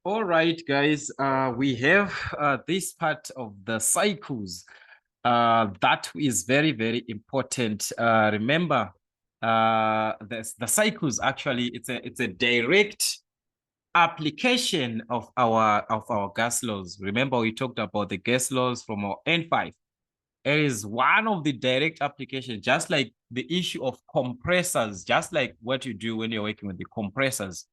All right, guys, we have this part of the cycles that is very, very important. Remember, the cycles actually it's a direct application of our gas laws. Remember, we talked about the gas laws from our N5. It is one of the direct applications, just like the issue of compressors, just like what you do when you're working with the compressors.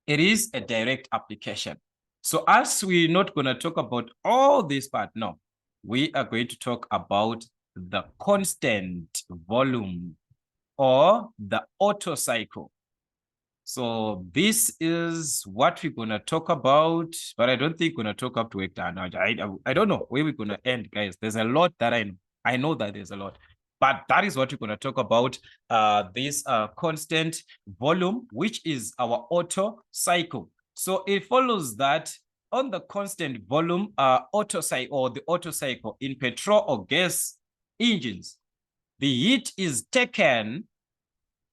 It is a direct application. So as we're not going to talk about all this part, no, we are going to talk about the constant volume or the Otto cycle. So this is what we're going to talk about, but I don't think we're going to talk up to it. I don't know where we're going to end, guys. There's a lot that I know. I know that there's a lot, but that is what we're going to talk about. This constant volume, which is our Otto cycle. So it follows that on the constant volume Otto cycle or the Otto cycle in petrol or gas engines, the heat is taken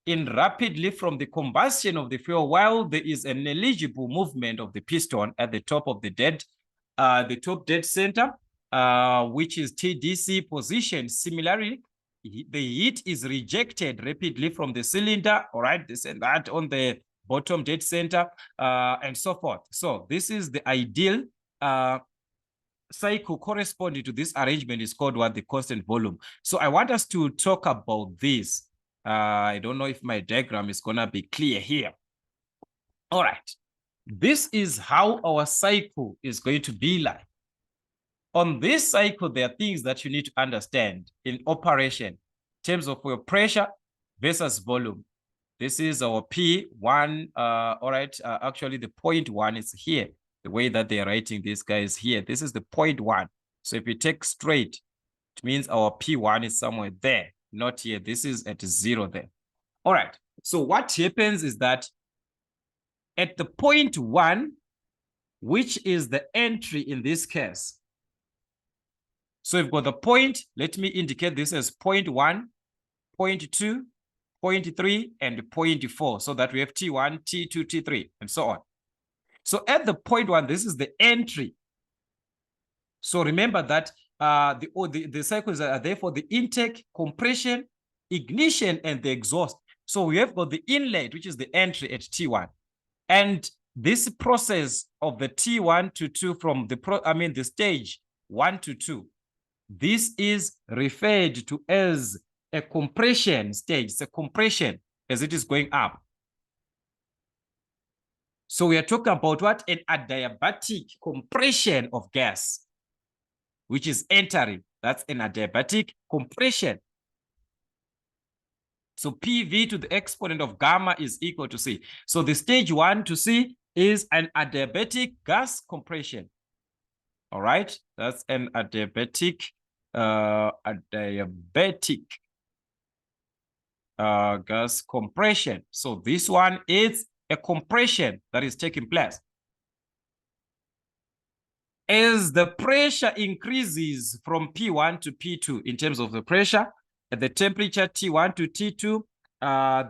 in rapidly from the combustion of the fuel while there is an negligible movement of the piston at the top of the top dead center, which is TDC position. Similarly, the heat is rejected rapidly from the cylinder, all right, this and that on the bottom dead center, and so forth. So this is the ideal cycle corresponding to this arrangement is called what? The constant volume. So I want us to talk about this. I don't know if my diagram is going to be clear here. All right. This is how our cycle is going to be like. On this cycle, there are things that you need to understand in operation in terms of your pressure versus volume. This is our P1. All right. Actually, the point one is here. The way that they're writing this guy is here. This is the point one. So if you take straight, it means our P1 is somewhere there, not here. This is at 0 there. All right. So what happens is that at the point one, which is the entry in this case. So we've got the point. Let me indicate this as point one, point two, point three, and point four, so that we have T1, T2, T3, and so on. So at the point one, this is the entry. So remember that the cycles are there for the intake, compression, ignition, and the exhaust. So we have got the inlet, which is the entry at T1. And this process of the T1 to 2 from the stage 1 to 2, this is referred to as a compression stage. It's a compression as it is going up. So we are talking about what? An adiabatic compression of gas, which is entering. That's an adiabatic compression. So PV to the exponent of gamma is equal to C. So the stage 1 to C is an adiabatic gas compression. All right, that's an adiabatic gas compression. So this one is a compression that is taking place. As the pressure increases from P1 to P2 in terms of the pressure, at the temperature T1 to T2,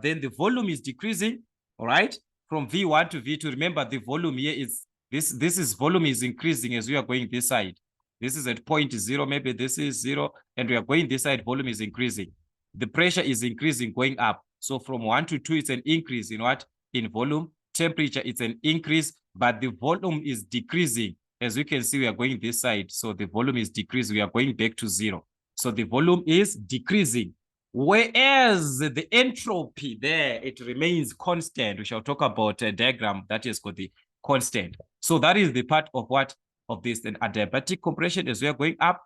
then the volume is decreasing, all right, from V1 to V2. Remember, the volume here is, this is volume is increasing as we are going this side. This is at 0.0, maybe this is 0, and we are going this side, volume is increasing. The pressure is increasing, going up. So from 1 to 2, it's an increase in what? In volume. Temperature, it's an increase, but the volume is decreasing. As we can see, we are going this side. So the volume is decreasing. We are going back to 0. So the volume is decreasing. Whereas the entropy there, it remains constant. We shall talk about a diagram that is called the constant. So that is the part of what? Of this, then adiabatic compression as we are going up.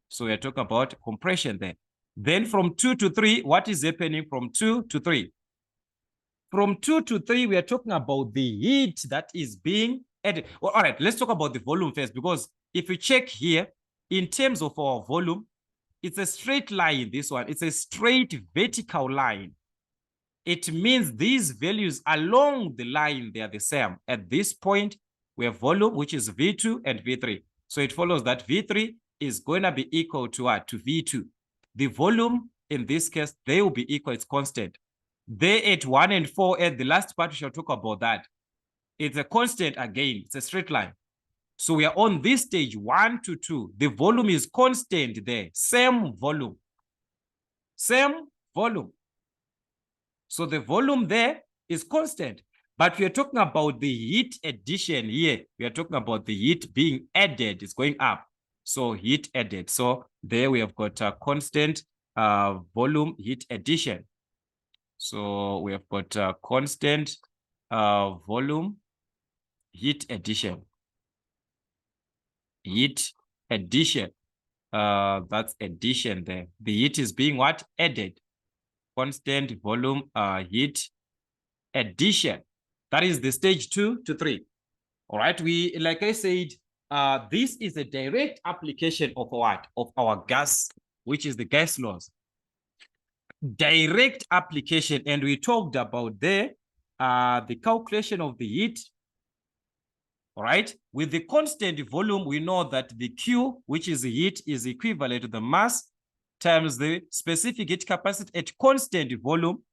So we are talking about compression there. Then from 2 to 3, what is happening from 2 to 3? From 2 to 3, we are talking about the heat that is being added. Well, all right, let's talk about the volume first, because if we check here, in terms of our volume, it's a straight line, this one. It's a straight vertical line. It means these values along the line, they are the same. At this point, we have volume, which is V2 and V3. So it follows that V3 is going to be equal to what? To V2. The volume, in this case, they will be equal, it's constant. They at 1 and 4, at the last part, we shall talk about that. It's a constant again. It's a straight line. So we are on this stage 1 to 2. The volume is constant there. Same volume. Same volume. So the volume there is constant. But we are talking about the heat addition here. We are talking about the heat being added. It's going up. So heat added. So there we have got a constant volume heat addition. So we have got a constant volume heat addition. Heat addition. That's addition there. The heat is being what? Added. Constant volume heat addition. That is the stage 2 to 3. All right. We, like I said, this is a direct application of what? Of our gas, which is the gas laws. Direct application. And we talked about there the calculation of the heat. All right. With the constant volume, we know that the Q, which is the heat, is equivalent to the mass times the specific heat capacity at constant volume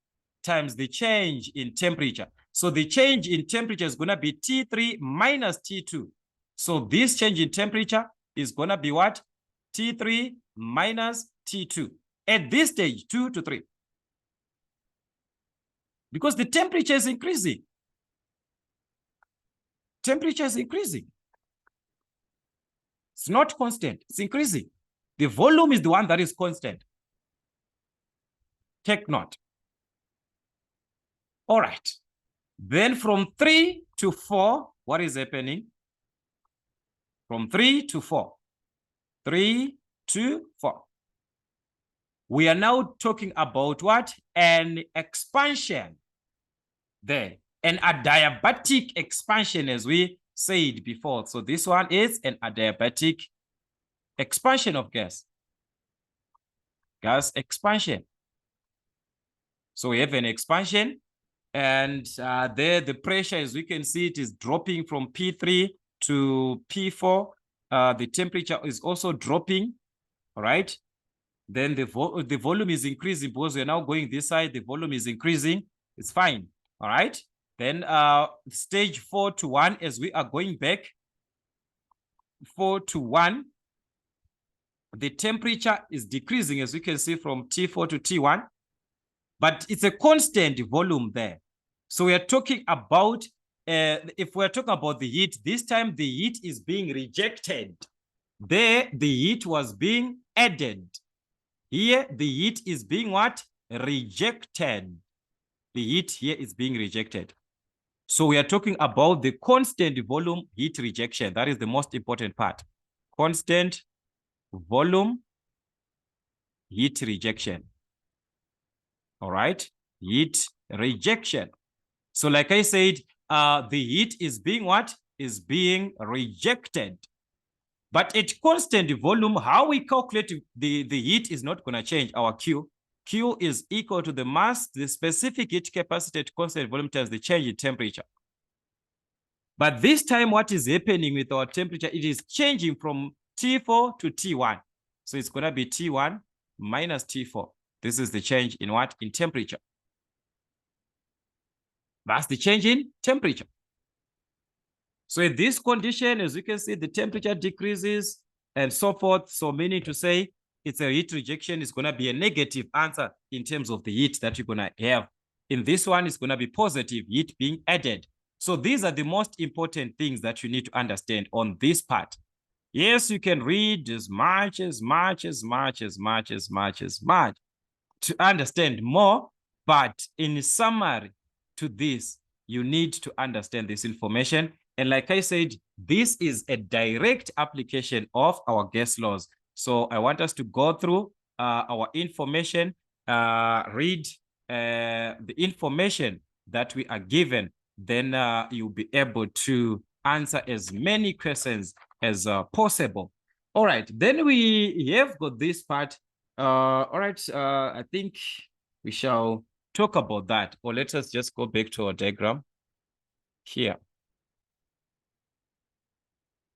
times the change in temperature. So the change in temperature is going to be T3 minus T2. So this change in temperature is going to be what? T3 minus T2 at this stage, 2 to 3. Because the temperature is increasing. Temperature is increasing. It's not constant. It's increasing. The volume is the one that is constant. Take note. All right. Then from 3 to 4, what is happening? From 3 to 4. 3 to 4. We are now talking about what? An expansion there. An adiabatic expansion, as we said before. So this one is an adiabatic expansion of gas. Gas expansion. So we have an expansion. And there the pressure, as we can see, it is dropping from P3 to P4. The temperature is also dropping. All right. Then the volume is increasing because we're now going this side. The volume is increasing. It's fine. All right. Then stage 4 to 1, as we are going back, 4 to 1, the temperature is decreasing, as we can see, from T4 to T1. But it's a constant volume there. So we are talking about, if we're talking about the heat, this time the heat is being rejected. There, the heat was being added. Here, the heat is being what? Rejected. The heat here is being rejected. So we are talking about the constant volume heat rejection. That is the most important part. Constant volume heat rejection. All right, heat rejection. So like I said, the heat is being what? Is being rejected. But at constant volume, how we calculate the heat is not going to change our Q. Q is equal to the mass, the specific heat capacity at constant volume times the change in temperature. But this time, what is happening with our temperature? It is changing from T4 to T1. So it's going to be T1 minus T4. This is the change in what? In temperature. That's the change in temperature. So in this condition, as you can see, the temperature decreases and so forth. So meaning to say it's a heat rejection is going to be a negative answer in terms of the heat that you're going to have. In this one, it's going to be positive heat being added. So these are the most important things that you need to understand on this part. Yes, you can read as much to understand more, but in summary to this, you need to understand this information. And like I said, this is a direct application of our gas laws. So I want us to go through our information, read the information that we are given. Then you'll be able to answer as many questions as possible. All right, then we have got this part. All right, I think we shall talk about that. Or let us just go back to our diagram here.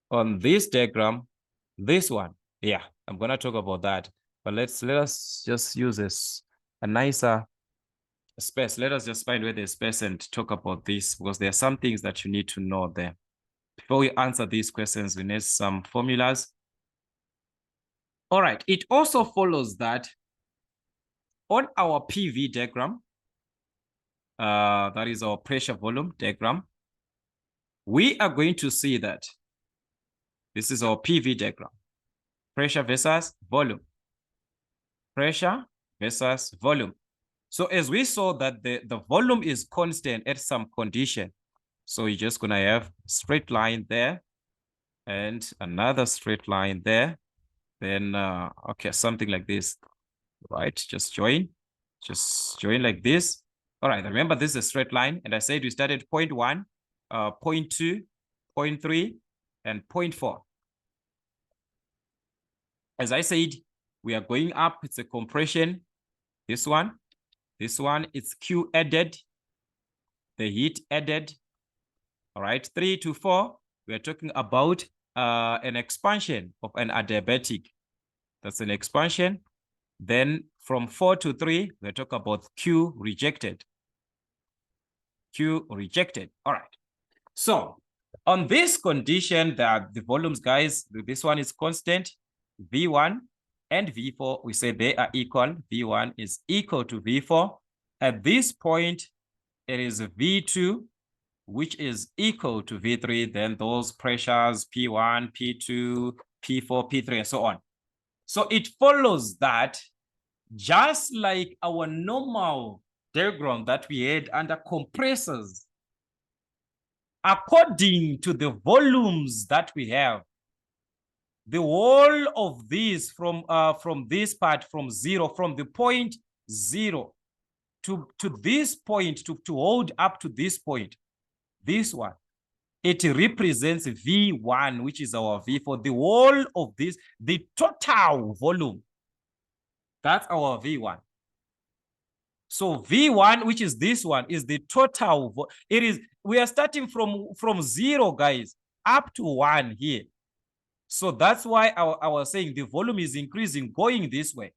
On this diagram, this one, yeah, I'm gonna talk about that. But let us just use a nicer space. Let us just find where there's space and talk about this, because there are some things that you need to know there. Before we answer these questions, we need some formulas. All right. It also follows that on our PV diagram, that is our pressure volume diagram, we are going to see that this is our PV diagram. Pressure versus volume. Pressure versus volume. So as we saw that the volume is constant at some condition. So you're just going to have straight line there and another straight line there. Then, okay, something like this, right? Just join like this. All right, remember this is a straight line. And I said we started 0.1, 0.2, 0.3, and 0.4. As I said, we are going up. It's a compression. This one, it's Q added, the heat added. All right, 3 to 4, we are talking about an expansion of an adiabatic. That's an expansion. Then from 4 to 3, we're talking about Q rejected. Q rejected. All right. So on this condition that the volumes, guys, this one is constant, V1 and V4, we say they are equal. V1 is equal to V4. At this point, it is V2, which is equal to V3. Then those pressures, P1, P2, P4, P3, and so on. So it follows that just like our normal diagram that we had under compressors, according to the volumes that we have, the whole of these from this part, from zero, from the point 0 to this point, to hold up to this point, this one, it represents V1, which is our V4. The whole of this, the total volume, that's our V1. So V1, which is this one, is the total. It is, we are starting from 0, guys, up to 1 here. So that's why I was saying the volume is increasing going this way.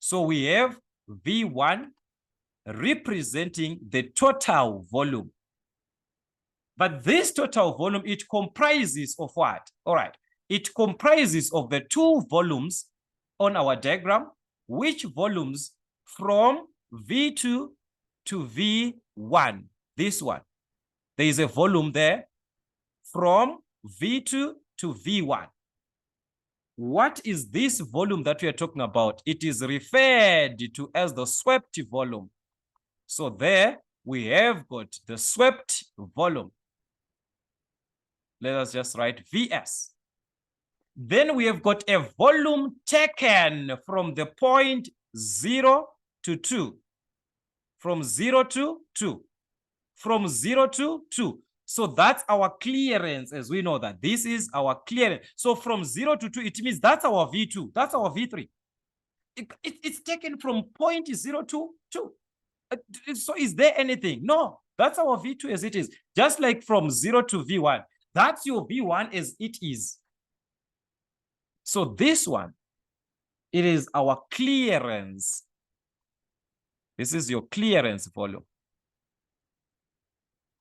So we have V1 representing the total volume. But this total volume, it comprises of what? All right. It comprises of the 2 volumes on our diagram, which volumes from V2 to V1. This one. There is a volume there from V2 to V1. What is this volume that we are talking about? It is referred to as the swept volume. So there we have got the swept volume. Let us just write VS. Then we have got a volume taken from the point 0 to 2. From 0 to 2. From 0 to 2. So that's our clearance, as we know that. This is our clearance. So from 0 to 2, it means that's our V2. That's our V3. It's taken from point 0 to 2. So is there anything? No, that's our V2 as it is. Just like from 0 to V1. That's your V1 as it is. So this one, it is our clearance. This is your clearance volume.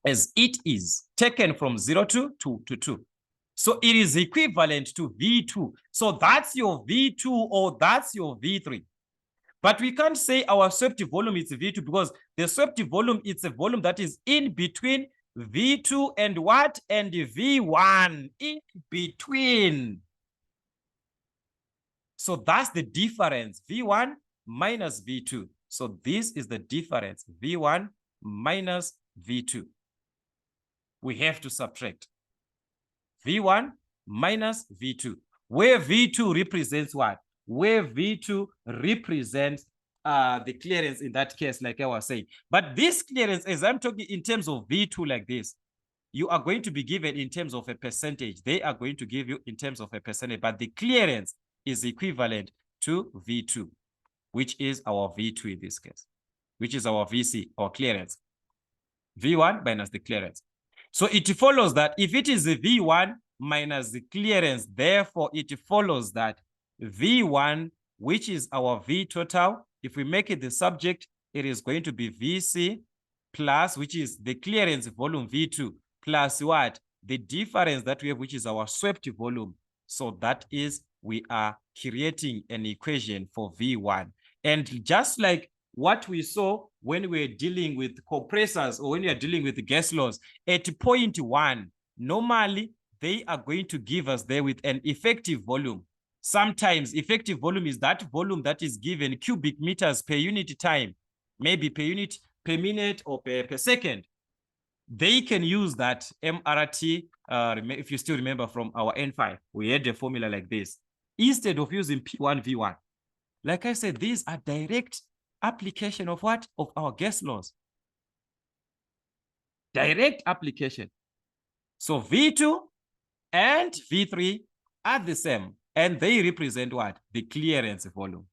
As it is, taken from 0 to 2. So it is equivalent to V2. So that's your V2 or that's your V3. But we can't say our swept volume is V2 because the swept volume, it's a volume that is in between V2 and what? And V1, in between. So that's the difference, V1 minus V2. So this is the difference, V1 minus V2. We have to subtract V1 minus V2, where V2 represents what? Where V2 represents the clearance in that case, like I was saying. But this clearance, as I'm talking in terms of V2 like this, you are going to be given in terms of a percentage. They are going to give you in terms of a percentage, but the clearance is equivalent to V2, which is our V2 in this case, which is our VC, or clearance. V1 minus the clearance. So it follows that if it is a V1 minus the clearance, therefore it follows that V1, which is our V total, if we make it the subject, it is going to be VC plus, which is the clearance volume V2, plus what? The difference that we have, which is our swept volume. So that is, we are creating an equation for V1. And just like what we saw when we're dealing with compressors or when we are dealing with gas laws, at point 1, normally they are going to give us there with an effective volume. Sometimes effective volume is that volume that is given cubic meters per unit time, maybe per unit, per minute, or per second. They can use that MRT, if you still remember from our N5, we had a formula like this. Instead of using P1, V1, like I said, these are direct application of what? Of our gas laws. Direct application. So V2 and V3 are the same, and they represent what? The clearance volume.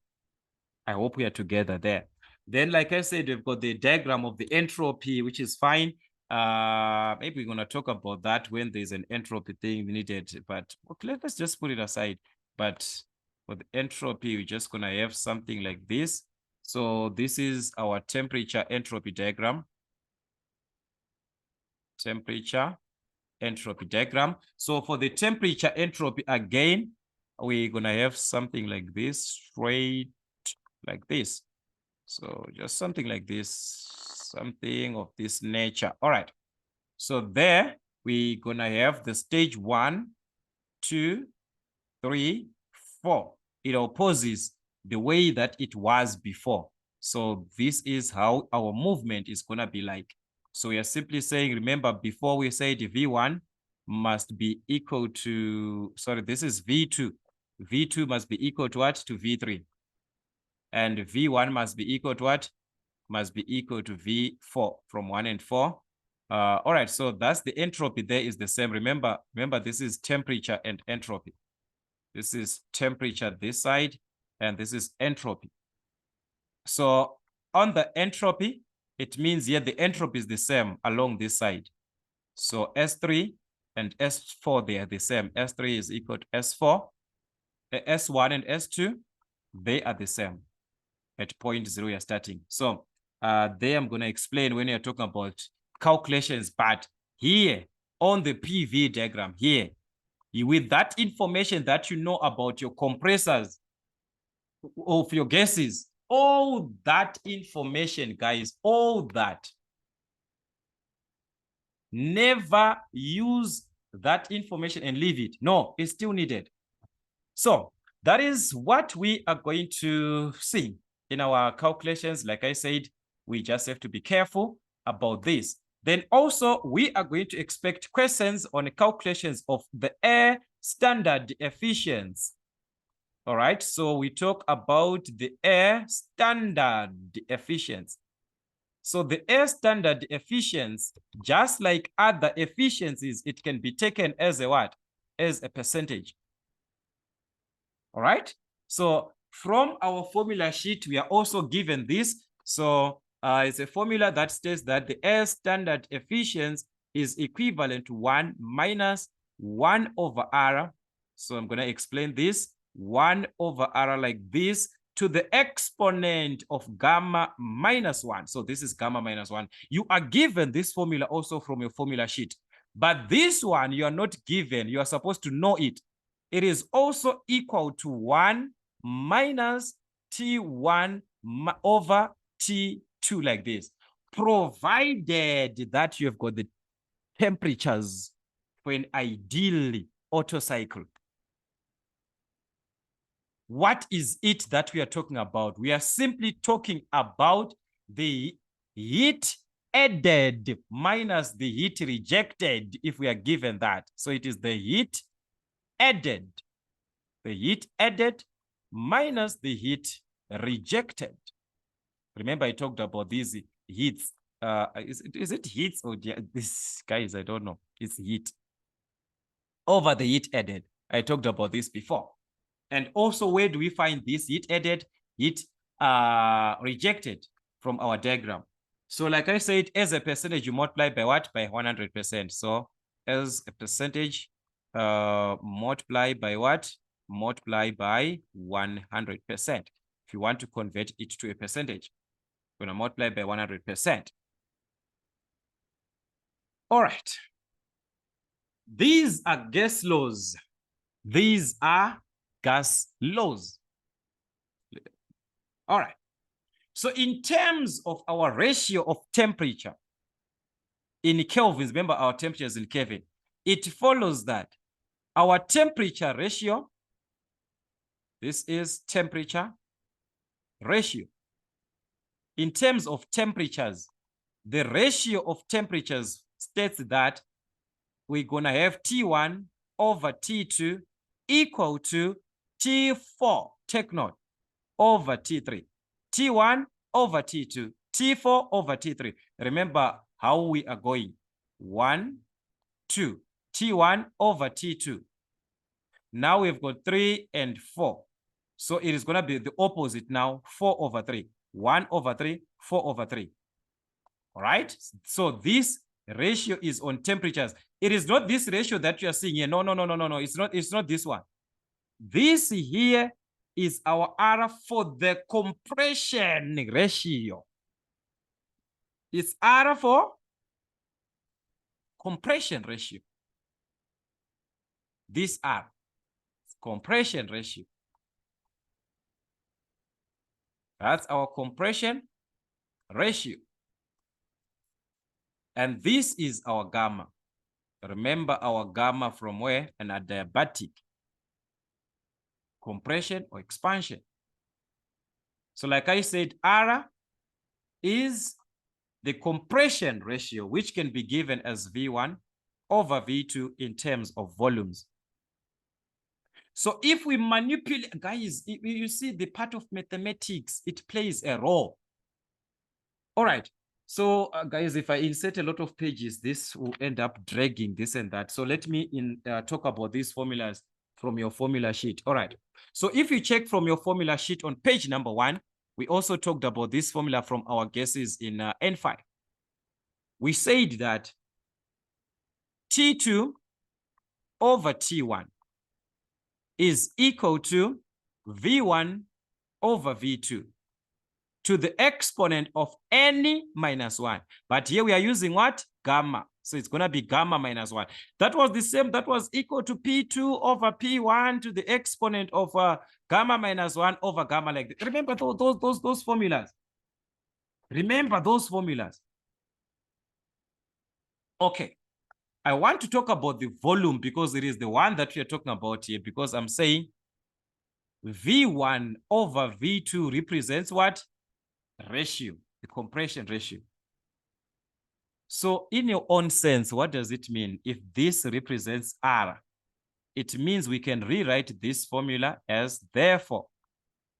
I hope we are together there. Then, like I said, we've got the diagram of the entropy, which is fine. Maybe we're going to talk about that when there's an entropy thing needed, but okay, let's just put it aside. But for the entropy, we're just going to have something like this. So this is our temperature entropy diagram. Temperature entropy diagram. So for the temperature entropy, again, we're going to have something like this, straight like this. So just something like this, something of this nature. All right. So there we're going to have the stage 1, 2, 3, 4. It opposes the way that it was before. So this is how our movement is going to be like. So we are simply saying, remember, before we said V1 must be equal to, sorry, this is V2. V2 must be equal to what? To V3. And V1 must be equal to what? Must be equal to V4 from 1 and 4. All right, so that's the entropy there is the same. Remember, this is temperature and entropy. This is temperature this side, and this is entropy. So on the entropy, it means here the entropy is the same along this side. So S3 and S4, they are the same. S3 is equal to S4. S1 and S2, they are the same. At point 0, you're starting. So there I'm going to explain when you're talking about calculations, but here on the PV diagram here, with that information that you know about your compressors of your gases, all that information, guys, all that, never use that information and leave it. No, it's still needed. So that is what we are going to see in our calculations. Like I said, we just have to be careful about this. Then also, we are going to expect questions on the calculations of the air standard efficiency. All right, so we talk about the air standard efficiency. So the air standard efficiency, just like other efficiencies, it can be taken as a what? As a percentage. All right. So from our formula sheet, we are also given this. So it's a formula that states that the air standard efficiency is equivalent to 1 minus 1 over R. So I'm going to explain this. 1 over R like this to the exponent of gamma minus 1. So this is gamma minus 1. You are given this formula also from your formula sheet. But this one, you are not given. You are supposed to know it. It is also equal to 1 minus T1 over T2 like this, provided that you have got the temperatures for an ideal Otto cycle. What is it that we are talking about? We are simply talking about the heat added minus the heat rejected if we are given that. So it is the heat added minus the heat rejected. Remember, I talked about these heats. Is it heats or this, guys? I don't know. It's heat over the heat added. I talked about this before. And also, where do we find this heat added, heat rejected from our diagram? So like I said, as a percentage, you multiply by what? By 100%. So as a percentage, multiply by what? Multiply by 100% if you want to convert it to a percentage. We're going to multiply by 100%. All right. These are gas laws. These are gas laws. All right. So in terms of our ratio of temperature in kelvins, remember our temperature is in Kelvin, it follows that our temperature ratio, this is temperature ratio. In terms of temperatures, the ratio of temperatures states that we're going to have T1 over T2 equal to T4, take note, over T3. T1 over T2, T4 over T3. Remember how we are going. 1, 2, T1 over T2. Now we've got 3 and 4. So it is going to be the opposite now, 4 over 3. 1 over 3, 4 over 3. All right? So this ratio is on temperatures. It is not this ratio that you are seeing here. No. It's not this one. This here is our R for the compression ratio. It's R for compression ratio. This R, compression ratio. That's our compression ratio. And this is our gamma. Remember our gamma from where? An adiabatic. Compression or expansion. So like I said, R is the compression ratio, which can be given as V1 over V2 in terms of volumes. So if we manipulate, guys, you see the part of mathematics, it plays a role. All right. So guys, if I insert a lot of pages, this will end up dragging this and that. So let me talk about these formulas from your formula sheet. All right. So if you check from your formula sheet on page number 1, we also talked about this formula from our guesses in N5. We said that T2 over T1 is equal to V1 over V2 to the exponent of n minus 1. But here we are using what? Gamma. So it's going to be gamma minus 1. That was the same. That was equal to P2 over P1 to the exponent of gamma minus 1 over gamma like this. Remember those formulas. Remember those formulas. Okay. I want to talk about the volume because it is the one that we are talking about here, because I'm saying V1 over V2 represents what? Ratio, the compression ratio. So in your own sense, what does it mean? If this represents R, it means we can rewrite this formula as therefore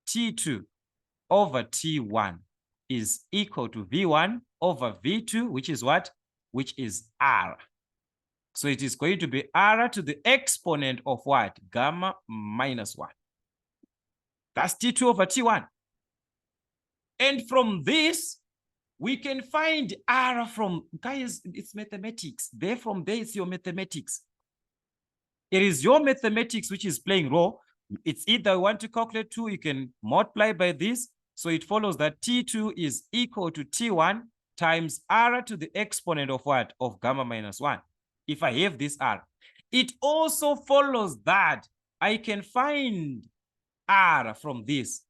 T2 over T1 is equal to V1 over V2, which is what? Which is R. So it is going to be R to the exponent of what? Gamma minus 1. That's T2 over T1. And from this, we can find R from, guys, it's mathematics. There from there, it's your mathematics. It is your mathematics which is playing role. It's either you want to calculate 2, you can multiply by this. So it follows that T2 is equal to T1 times R to the exponent of what? Of gamma minus 1. If I have this R. It also follows that I can find R from this.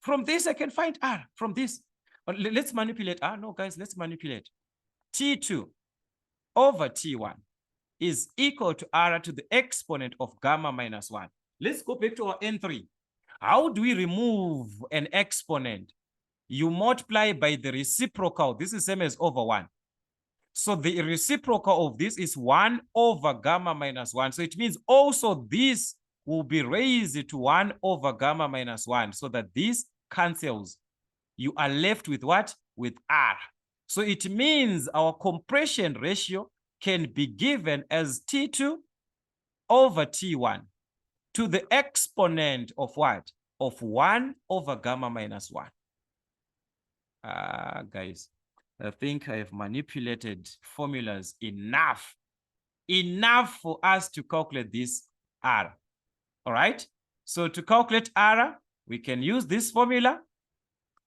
From this, I can find R from this. But let's manipulate R. No, guys, let's manipulate. T2 over T1 is equal to R to the exponent of gamma minus 1. Let's go back to our N3. How do we remove an exponent? You multiply by the reciprocal. This is same as over 1. So the reciprocal of this is 1 over gamma minus 1. So it means also this will be raised to 1 over gamma minus 1 so that this cancels. You are left with what? With R. So it means our compression ratio can be given as T2 over T1 to the exponent of what? Of 1 over gamma minus 1. Guys, I think I have manipulated formulas enough for us to calculate this R. All right. So to calculate R, we can use this formula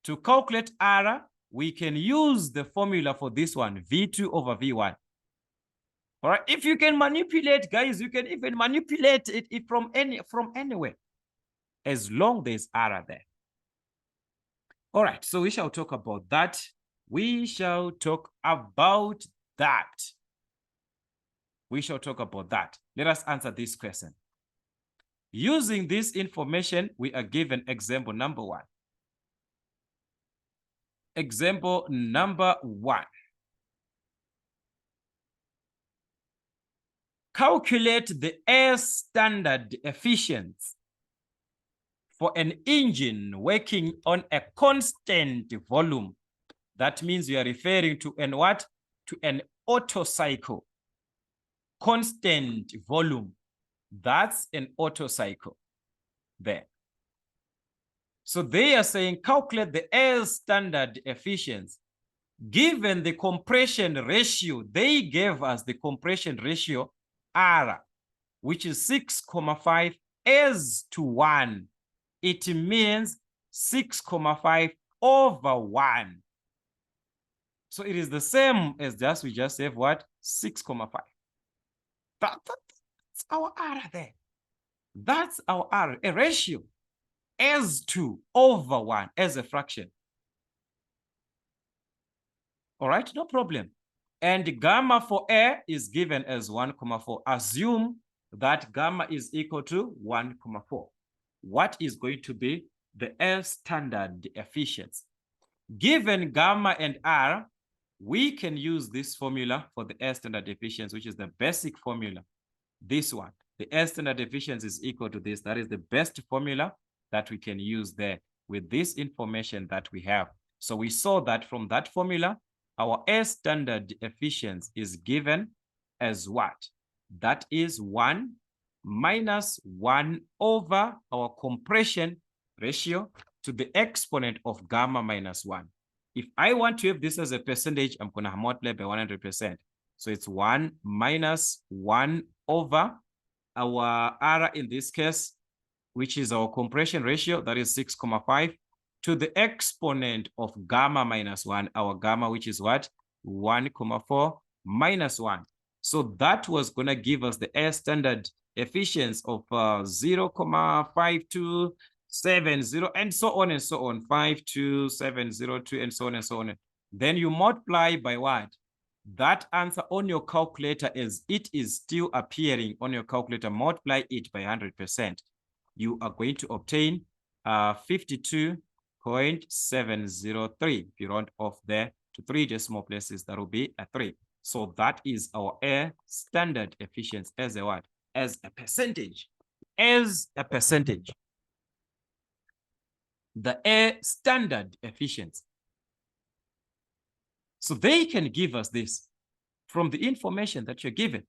To calculate R, we can use the formula for this one, V2 over V1. All right, if you can manipulate, guys, you can even manipulate it from anywhere, as long there's R there. All right, so we shall talk about that. We shall talk about that. We shall talk about that. Let us answer this question. Using this information, we are given example number 1. Example number 1. Calculate the air standard efficiency for an engine working on a constant volume. That means we are referring to an what? To an Otto cycle. Constant volume. That's an Otto cycle there. So they are saying calculate the air standard efficiency. Given the compression ratio, they gave us the compression ratio R, which is 6,5 as to 1. It means 6,5 over 1. So it is the same as we just have what? 6,5. That's our R there. That's our R, a ratio as to over 1 as a fraction. All right, no problem. And gamma for air is given as 1,4. Assume that gamma is equal to 1,4. What is going to be the air standard efficiency? Given gamma and R, we can use this formula for the air standard efficiency, which is the basic formula. This one, the air standard efficiency is equal to this. That is the best formula that we can use there with this information that we have. So we saw that from that formula, our air standard efficiency is given as what? That is 1 minus 1 over our compression ratio to the exponent of gamma minus 1. If I want to have this as a percentage, I'm going to multiply by 100%. So it's 1 minus 1 over our R in this case, which is our compression ratio, that is 6,5, to the exponent of gamma minus 1, our gamma, which is what? 1,4 minus 1. So that was going to give us the air standard efficiency of 0,5270 and so on and so on, 52702 and so on and so on. Then you multiply by what? That answer on your calculator, as it is still appearing on your calculator, multiply it by 100%. You are going to obtain 52.703. If you round off there to 3 decimal places, that will be a 3. So that is our air standard efficiency as a what? As a percentage. As a percentage. The air standard efficiency. So they can give us this from the information that you're given.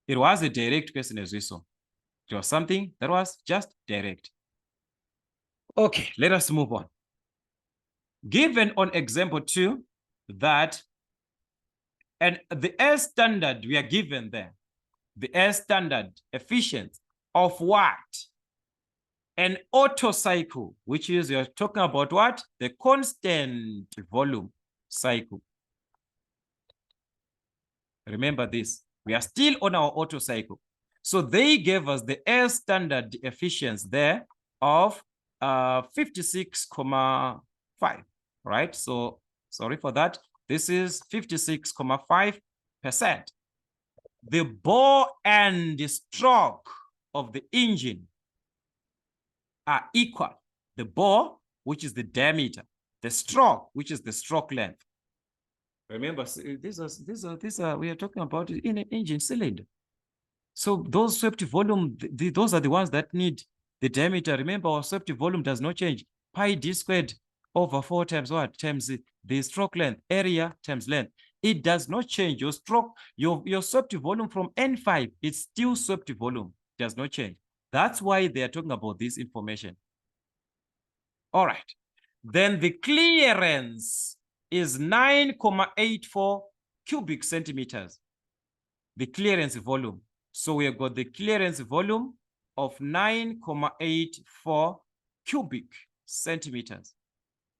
It was a direct question as we saw. It was something that was just direct. Okay, let us move on. Given on example 2 that, and the air standard we are given there, the air standard efficiency of what? An Otto cycle, which is, you're talking about what? The constant volume cycle. Remember this, we are still on our Otto cycle. So they gave us the air standard efficiency there of 56,5, right? So sorry for that. This is 56,5%. The bore and the stroke of the engine are equal. The bore, which is the diameter, the stroke, which is the stroke length. Remember, these are we are talking about in an engine cylinder. So those swept volume, those are the ones that need the diameter. Remember, our swept volume does not change. Pi d squared over 4 times what? Times the stroke length, area times length. It does not change. Your stroke, your swept volume from N5, it's still swept volume. It does not change. That's why they are talking about this information. All right. Then the clearance is 9,84 cubic centimeters. The clearance volume. So we have got the clearance volume of 9,84 cubic centimeters.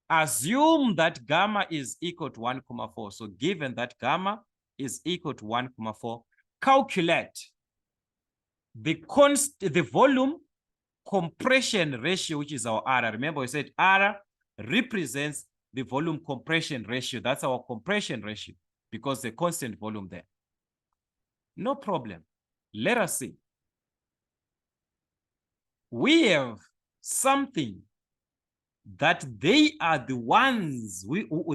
Assume that gamma is equal to 1,4. So given that gamma is equal to 1,4, calculate the volume compression ratio, which is our R. Remember, we said R represents the volume compression ratio. That's our compression ratio because the constant volume there. No problem. Let us see. We have something that they are the ones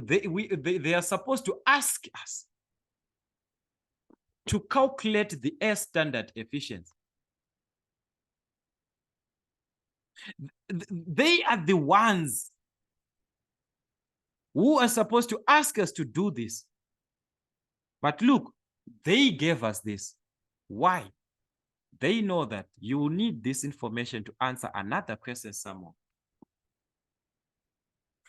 they are supposed to ask us to calculate the air standard efficiency. They are the ones who are supposed to ask us to do this. But look, they gave us this. Why? They know that you will need this information to answer another question somewhere.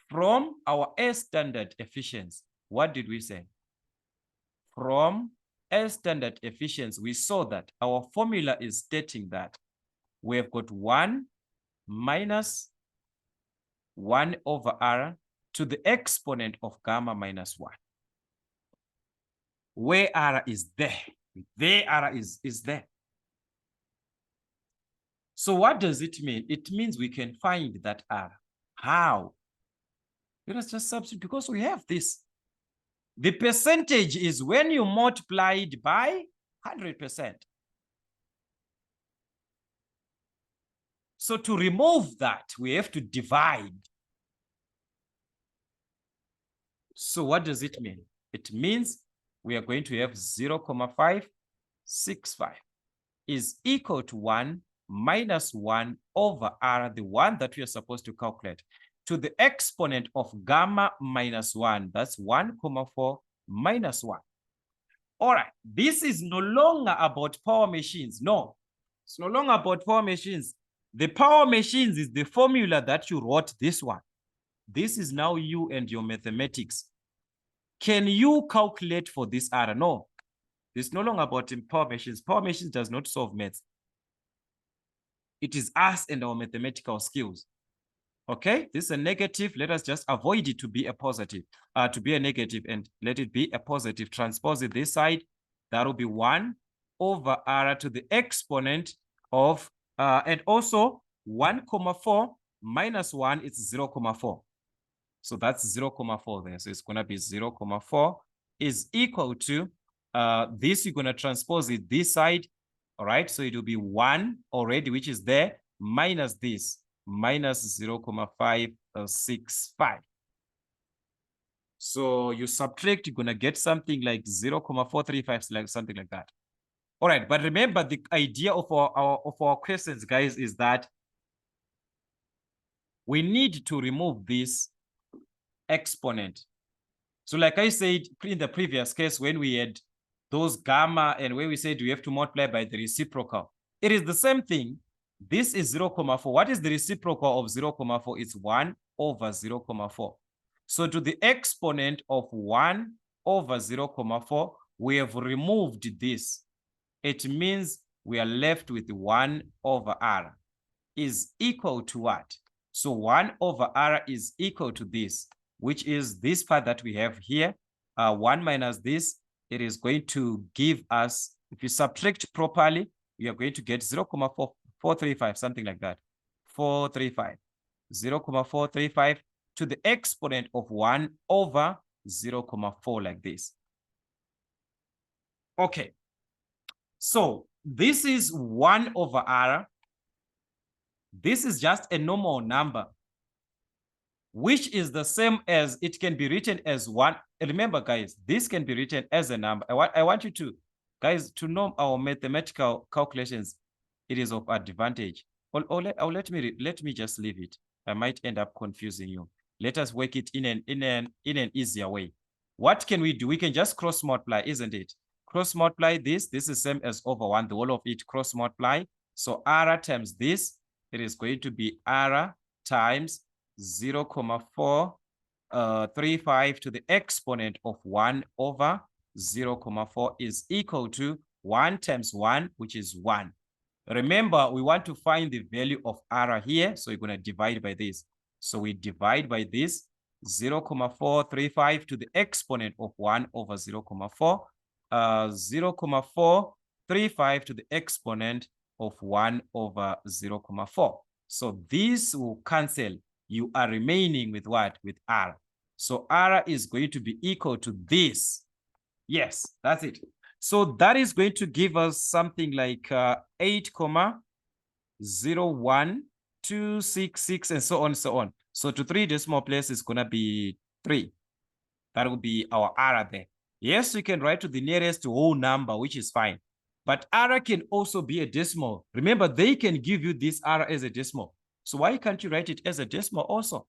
From our air standard efficiency, what did we say? From air standard efficiency, we saw that our formula is stating that we have got 1 minus 1 over R to the exponent of gamma minus 1. Where R is there. There R is there. So what does it mean? It means we can find that R. How? Let us just substitute because we have this. The percentage is when you multiply it by 100%. So to remove that, we have to divide. So what does it mean? It means we are going to have 0.565 is equal to 1 minus 1 over R, the one that we are supposed to calculate, to the exponent of gamma minus 1. That's 1,4 minus 1. All right, this is no longer about power machines. No, it's no longer about power machines. The power machines is the formula that you wrote this one. This is now you and your mathematics. Can you calculate for this R? No, it's no longer about power machines. Power machines does not solve maths. It is us and our mathematical skills. Okay, this is a negative. Let us just avoid it to be a positive, to be a negative, and let it be a positive. Transpose it this side. That will be 1 over R to the exponent of, and also 1,4 minus 1 is 0,4. So that's 0,4 there. So it's going to be 0,4 is equal to, this you're going to transpose it this side. All right, so it will be 1 already, which is there, minus this, minus 0.565. So you subtract, you're going to get something like 0.435, like something like that. All right, but remember the idea of our questions, guys, is that we need to remove this exponent. So like I said in the previous case, when we had those gamma and where we said we have to multiply by the reciprocal, it is the same thing. This is 0,4. What is the reciprocal of 0,4? It's 1 over 0,4. So to the exponent of 1 over 0,4, we have removed this. It means we are left with 1 over R is equal to what? So 1 over R is equal to this, which is this part that we have here. 1 minus this, it is going to give us, if you subtract properly, you are going to get 0.435, something like that. 435. 0.435 to the exponent of 1 over 0.4 like this. Okay. So this is 1 over R. This is just a normal number, which is the same as, it can be written as 1. Remember, guys, this can be written as a number. I want you to, guys, to know our mathematical calculations. It is of advantage. Let me just leave it. I might end up confusing you. Let us work it in an easier way. What can we do? We can just cross multiply, isn't it? Cross multiply this. This is same as over 1. The whole of it cross multiply. So R times this, it is going to be R times 0.435 to the exponent of 1 over 0.4 is equal to 1 times 1, which is 1. Remember, we want to find the value of R here, so you're going to divide by this. So we divide by this, 0.435 to the exponent of 1 over 0.4, 0.435 to the exponent of 1 over 0.4. So this will cancel. You are remaining with what? With R. So R is going to be equal to this. Yes, that's it. So that is going to give us something like 8,01266 and so on and so on. So to 3 decimal places is going to be 3. That will be our R there. Yes, we can write to the nearest whole number, which is fine. But R can also be a decimal. Remember, they can give you this R as a decimal. So why can't you write it as a decimal also?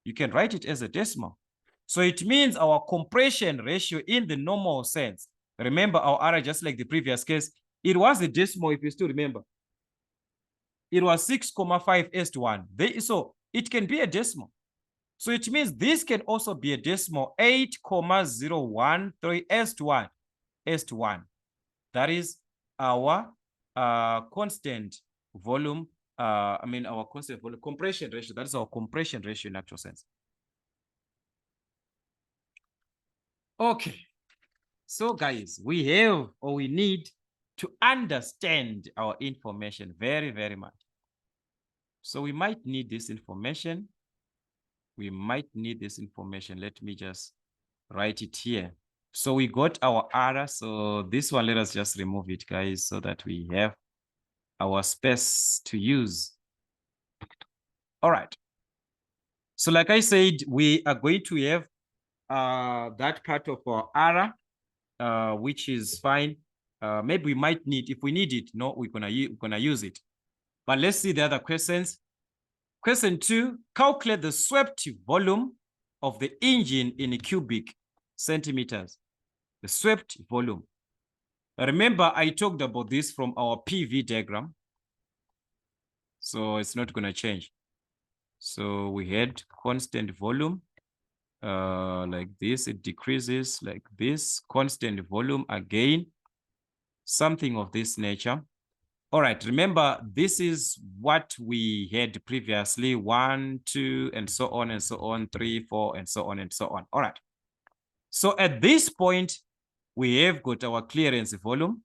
You can write it as a decimal. So it means our compression ratio in the normal sense. Remember our R, just like the previous case, it was a decimal, if you still remember. It was 6,5 so it can be a decimal. So it means this can also be a decimal, 8,013 That is our constant volume, our constant volume compression ratio. That is our compression ratio in actual sense. Okay. So guys, we need to understand our information very, very much. So we might need this information. Let me just write it here. So we got our R. So this one, let us just remove it, guys, so that we have our space to use. All right. So like I said, we are going to have that part of our R, which is fine. Maybe we might need, if we need it, no, we're gonna use it. But let's see the other questions. Question 2, calculate the swept volume of the engine in cubic centimeters. The swept volume. Remember, I talked about this from our PV diagram. So it's not going to change. So we had constant volume like this. It decreases like this. Constant volume again. Something of this nature. All right, remember, this is what we had previously, 1, 2, and so on, 3, 4, and so on, and so on. All right. So at this point, we have got our clearance volume,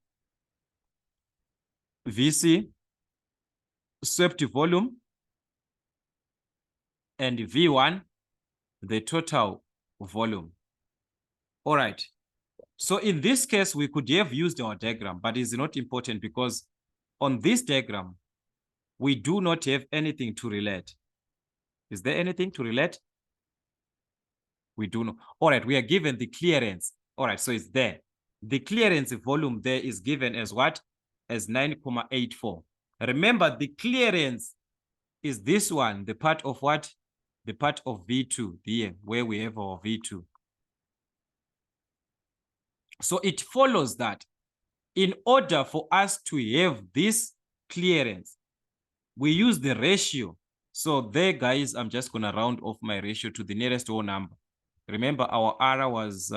VC, swept volume, and V1, the total volume. All right. So in this case, we could have used our diagram, but it's not important because on this diagram, we do not have anything to relate. Is there anything to relate? We do not. All right, we are given the clearance. All right, so it's there. The clearance volume there is given as what? As 9,84. Remember, the clearance is this one, the part of what? The part of V2, here, where we have our V2. So it follows that in order for us to have this clearance, we use the ratio. So there, guys, I'm just going to round off my ratio to the nearest whole number. Remember, our R was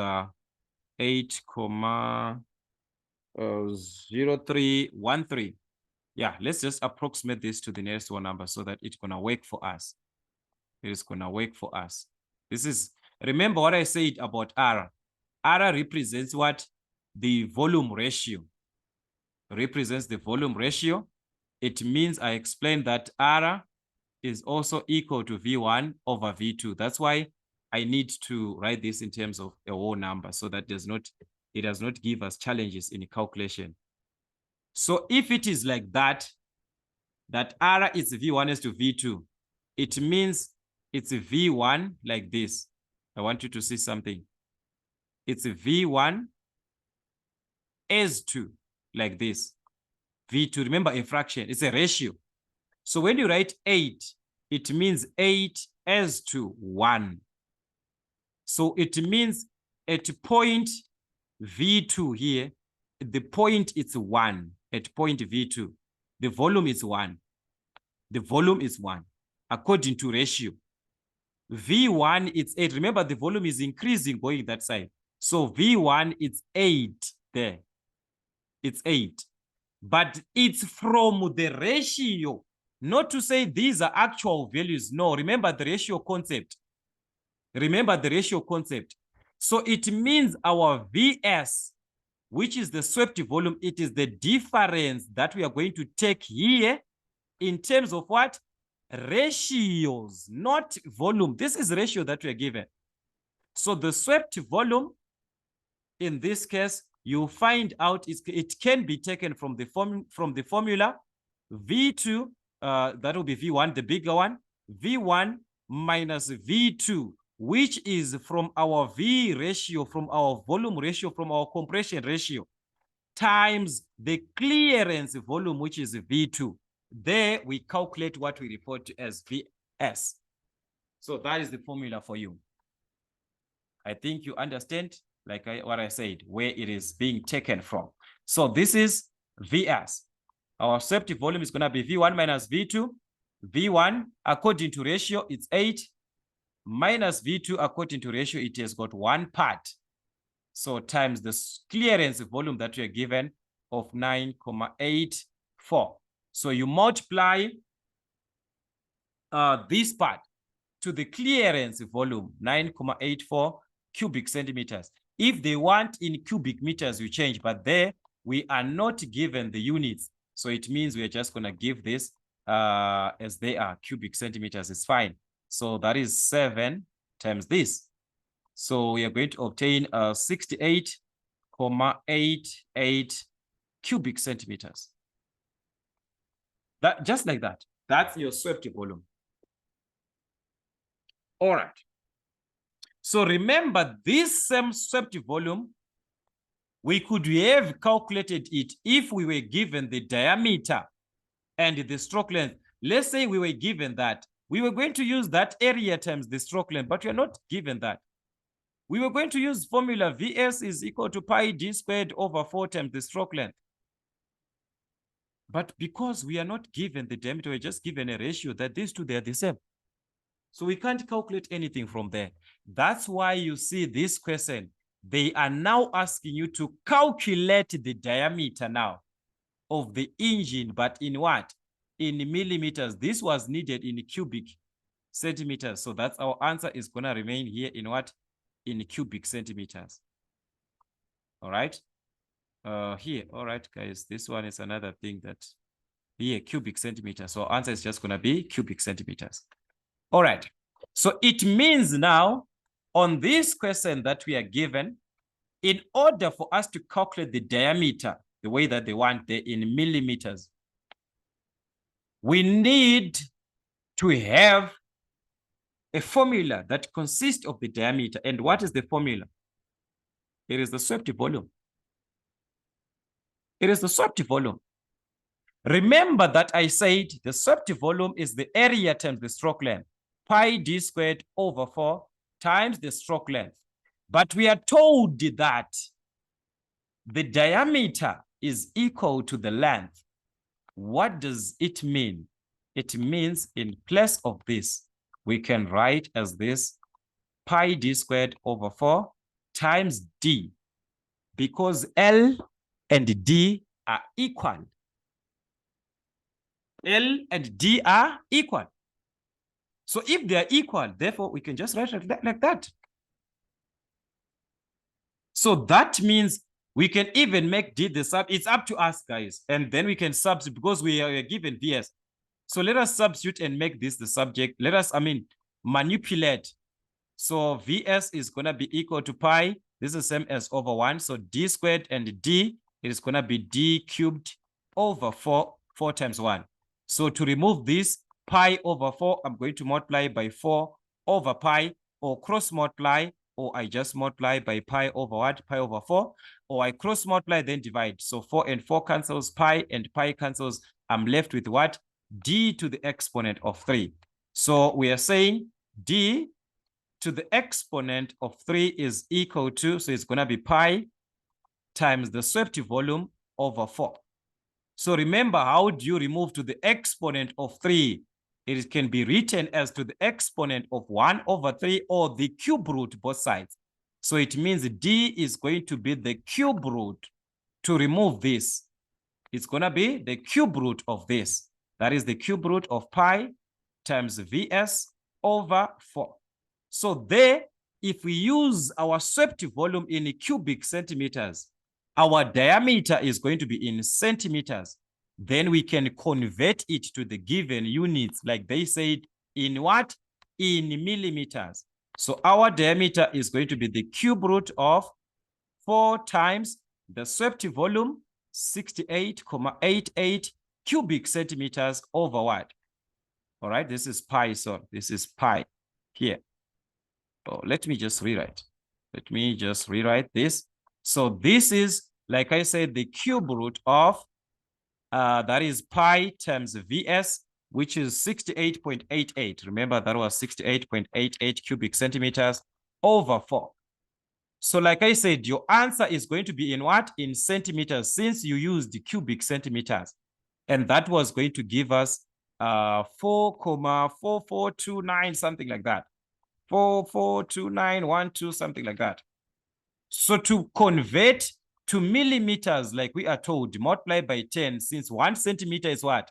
8,0313. Yeah, let's just approximate this to the nearest whole number so that it's going to work for us. It is going to work for us. This is, remember what I said about R. R represents what? The volume ratio. Represents the volume ratio. It means I explained that R is also equal to V1 over V2. That's why I need to write this in terms of a whole number so that it does not give us challenges in calculation. So if it is like that R is V1 is to V2, it means it's a V1 like this. I want you to see something. It's a V1 as 2 like this. V2, remember a fraction, it's a ratio. So when you write 8, it means 8 as to 1. So it means at point V2 here, the point is 1. At point V2, the volume is 1. The volume is 1 according to ratio. V1 it's 8. Remember, the volume is increasing going that side. So V1 it's 8 there. It's 8. But it's from the ratio. Not to say these are actual values. No, remember the ratio concept. Remember the ratio concept. So it means our Vs, which is the swept volume, it is the difference that we are going to take here in terms of what? Ratios, not volume. This is ratio that we are given. So the swept volume, in this case, you find out it can be taken from the formula V2, that will be V1, the bigger one, V1 minus V2, which is from our V ratio, from our volume ratio, from our compression ratio, times the clearance volume, which is V2. There we calculate what we refer to as Vs. So that is the formula for you. I think you understand, like what I said, where it is being taken from. So this is Vs. Our swept volume is going to be V1 minus V2. V1, according to ratio, it's 8. Minus V2, according to ratio, it has got 1 part. So times the clearance volume that we are given of 9,84. So you multiply this part to the clearance volume, 9,84 cubic centimeters. If they want in cubic meters, you change, but there we are not given the units. So it means we are just going to give this as they are, cubic centimeters is fine. So that is 7 times this. So we are going to obtain 68,88 cubic centimeters. That, just like that. That's your swept volume. All right. So remember, this same swept volume, we could have calculated it if we were given the diameter and the stroke length. Let's say we were given that. We were going to use that area times the stroke length, but we are not given that. We were going to use formula Vs is equal to pi d squared over 4 times the stroke length. But because we are not given the diameter, we're just given a ratio that these two, they're the same. So we can't calculate anything from there. That's why you see this question. They are now asking you to calculate the diameter now of the engine, but in what? In millimeters. This was needed in cubic centimeters. So that's our answer is going to remain here in what? In cubic centimeters. All right. Here. All right, guys. This one is another thing that here, cubic centimeters. So answer is just going to be cubic centimeters. All right. So it means now on this question that we are given, in order for us to calculate the diameter, the way that they want there in millimeters, we need to have a formula that consists of the diameter. And what is the formula? It is the swept volume. It is the swept volume. Remember that I said the swept volume is the area times the stroke length, pi d squared over 4 times the stroke length. But we are told that the diameter is equal to the length. What does it mean? It means in place of this, we can write as this pi d squared over 4 times d, because L and D are equal. L and D are equal. So if they are equal, therefore we can just write it like that. So that means we can even make D the sub. It's up to us, guys. And then we can substitute because we are given VS. So let us substitute and make this the subject. Let us, manipulate. So VS is going to be equal to pi. This is the same as over 1. So D squared and D, it is going to be D cubed over 4 times 1. So to remove this, pi over 4, I'm going to multiply by 4 over pi, or cross multiply, or I just multiply by pi over what? Pi over 4, or I cross multiply, then divide. So 4 and 4 cancels, pi and pi cancels. I'm left with what? D to the exponent of 3. So we are saying D to the exponent of 3 is equal to, so it's going to be pi times the swept volume over 4. So remember, how do you remove to the exponent of 3? It can be written as to the exponent of 1 over 3 or the cube root, both sides. So it means D is going to be the cube root. To remove this, it's going to be the cube root of this. That is the cube root of pi times Vs over 4. So there, if we use our swept volume in cubic centimeters, our diameter is going to be in centimeters. Then we can convert it to the given units, like they said, in what? In millimeters. So our diameter is going to be the cube root of 4 times the swept volume, 68,88 cubic centimeters over what? All right, this is pi, so this is pi here. Oh, let me just rewrite. Let me just rewrite this. So this is, like I said, the cube root of, that is pi times Vs, which is 68.88. Remember, that was 68.88 cubic centimeters over 4. So like I said, your answer is going to be in what? In centimeters, since you used the cubic centimeters. And that was going to give us 4,4429, something like that. 4,42912, something like that. So to convert to millimeters, like we are told, multiply by 10, since 1 centimeter is what?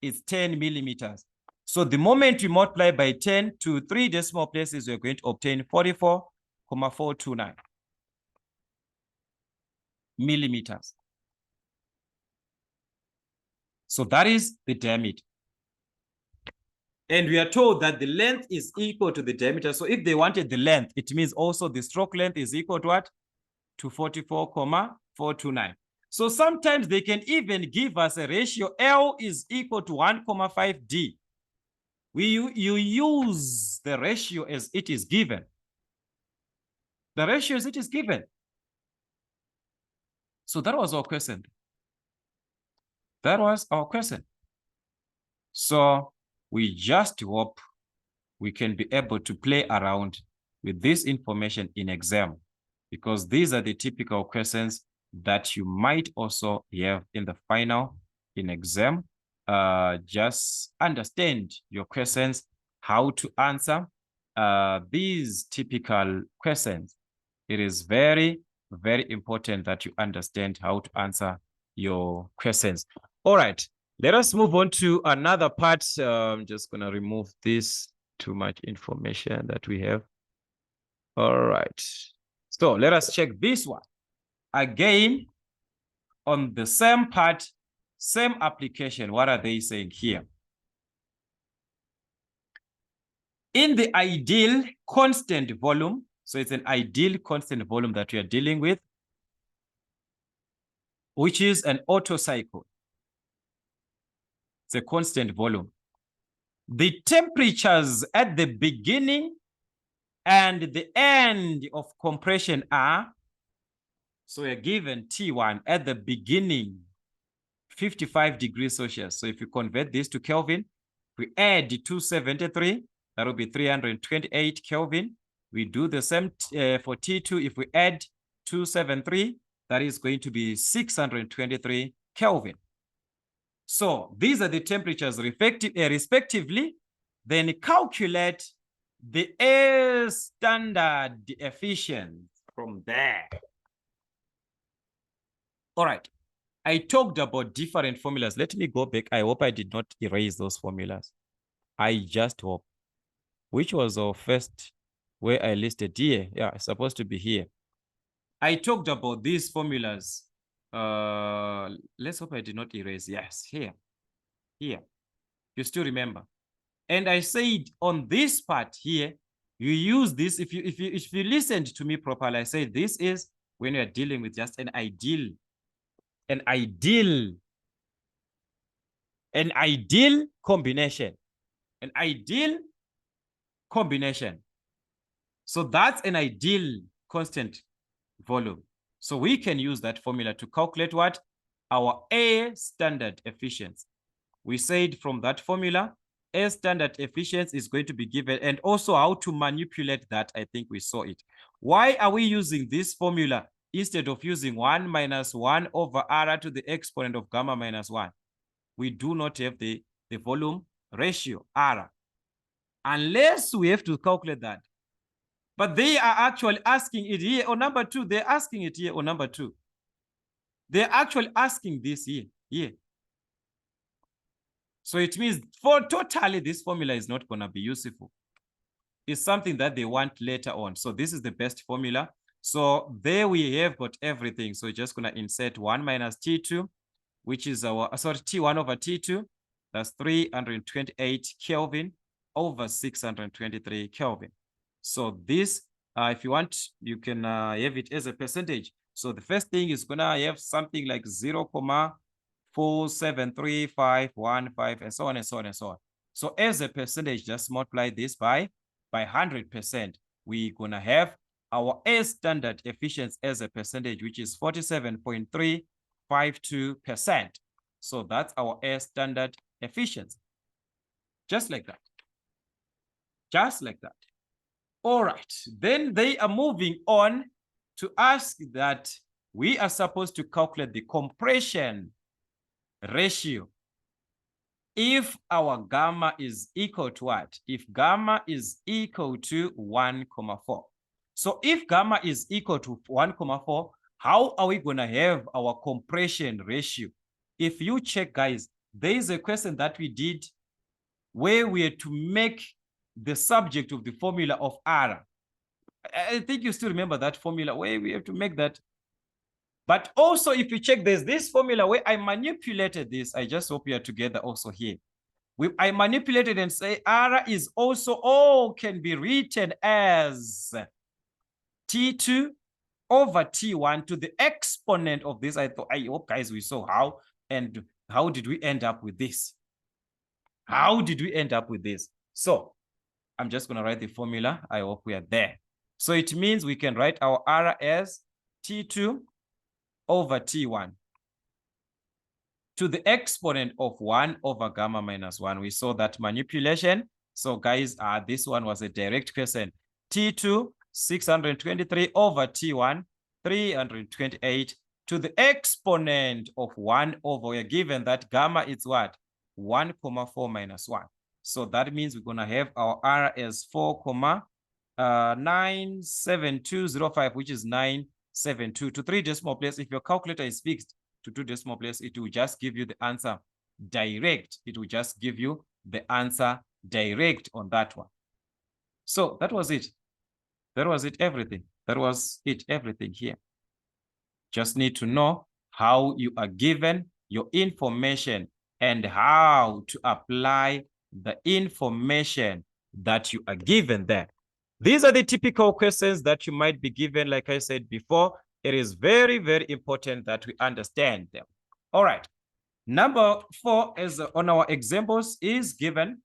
It's 10 millimeters. So the moment we multiply by 10 to 3 decimal places, we're going to obtain 44,429 millimeters. So that is the diameter. And we are told that the length is equal to the diameter. So if they wanted the length, it means also the stroke length is equal to what? To 44,429. So sometimes they can even give us a ratio L is equal to 1,5D. You use the ratio as it is given. The ratio as it is given. So that was our question. That was our question. So we just hope we can be able to play around with this information in exam, because these are the typical questions that you might also have in the final in exam. Just understand your questions, how to answer these typical questions. It is very, very important that you understand how to answer your questions. All right, let us move on to another part. I'm just going to remove this too much information that we have. All right. So let us check this one. Again, on the same part, same application. What are they saying here? In the ideal constant volume, so it's an ideal constant volume that we are dealing with, which is an Otto cycle. It's a constant volume. The temperatures at the beginning and the end of compression are, so we're given T1 at the beginning, 55 degrees Celsius. So if you convert this to Kelvin, we add 273, that will be 328 Kelvin. We do the same for T2. If we add 273, that is going to be 623 Kelvin. So these are the temperatures respectively. Then calculate the air standard efficiency from there. All right. I talked about different formulas. Let me go back. I hope I did not erase those formulas. I just hope. Which was our first where I listed here? Yeah, it's supposed to be here. I talked about these formulas. Let's hope I did not erase. Yes, here. Here. You still remember. And I said on this part here, you use this. If you listened to me properly, I said this is when you're dealing with just an ideal combination. An ideal combination. So that's an ideal constant volume. So we can use that formula to calculate what? Our air standard efficiency. We said from that formula, air standard efficiency is going to be given, and also how to manipulate that. I think we saw it. Why are we using this formula instead of using 1 minus 1 over r to the exponent of gamma minus 1? We do not have the volume ratio, r, unless we have to calculate that. But they are actually asking it here or number 2. They're asking it here or number 2. They're actually asking this here. So it means for totally this formula is not going to be useful. is something that they want later on. So this is the best formula. So there we have got everything. So just going to insert 1 minus T2, which is our, sorry, T1 over T2. That's 328 Kelvin over 623 Kelvin. So this, if you want, you can have it as a percentage. So the first thing is going to have something like 0.4735515 and so on and so on and so on. So as a percentage, just multiply this by 100%. We're going to have our air standard efficiency as a percentage, which is 47.352%. So that's our air standard efficiency. Just like that. Just like that. All right. Then they are moving on to ask that we are supposed to calculate the compression ratio if our gamma is equal to what? If gamma is equal to 1,4. So if gamma is equal to 1,4, how are we going to have our compression ratio? If you check, guys, there is a question that we did where we had to make the subject of the formula of R. I think you still remember that formula where we have to make that. But also, if you check, there's this formula where I manipulated this. I just hope you are together also here. I manipulated and say R is also, can be written as T2 over T1 to the exponent of this. I hope, guys, we saw how, and how did we end up with this? How did we end up with this? So I'm just going to write the formula. I hope we are there. So it means we can write our R as T2 over T1 to the exponent of 1 over gamma minus 1. We saw that manipulation. So guys, this one was a direct question. T2, 623 over T1, 328 to the exponent of 1 over, we're given that gamma is what? 1,4 minus 1. So that means we're going to have our R as 4,97205, which is 972 to 3 decimal places. If your calculator is fixed to 2 decimal places, it will just give you the answer direct. It will just give you the answer direct on that one. So that was it. That was it, everything. That was it, everything here. Just need to know how you are given your information and how to apply the information that you are given there. These are the typical questions that you might be given. Like I said before, it is very, very important that we understand them. All right. Number 4 is on our examples is given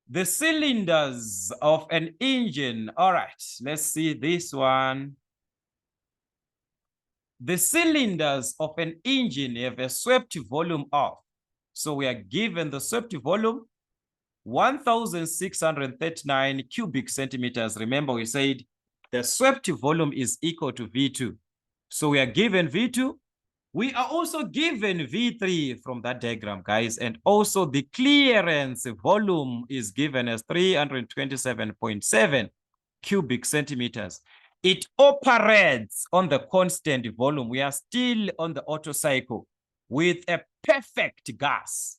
the cylinders of an engine. All right, let's see this one. The cylinders of an engine have a swept volume of, so we are given the swept volume 1,639 cubic centimeters. Remember, we said the swept volume is equal to V2. So we are given V2. We are also given V3 from that diagram, guys. And also the clearance volume is given as 327.7 cubic centimeters. It operates on the constant volume. We are still on the Otto cycle with a perfect gas,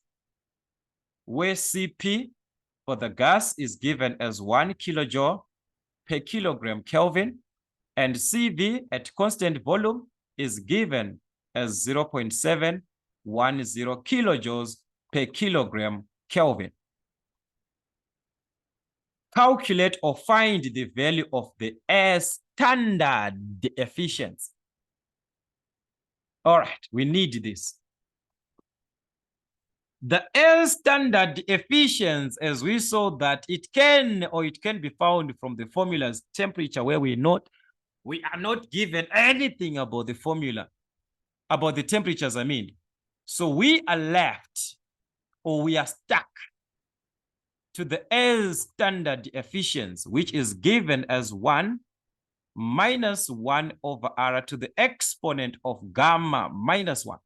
where Cp for the gas is given as 1 kilojoule per kilogram Kelvin, and Cv at constant volume is given as 0.710 kilojoules per kilogram Kelvin. Calculate or find the value of the air standard efficiency. All right, we need this. The air standard efficiency, as we saw that it can be found from the formulas temperature, where we are not given anything about the formula, about the temperatures, I mean. So we are left, or we are stuck to the air standard efficiency, which is given as 1 minus 1 over R to the exponent of gamma minus 1.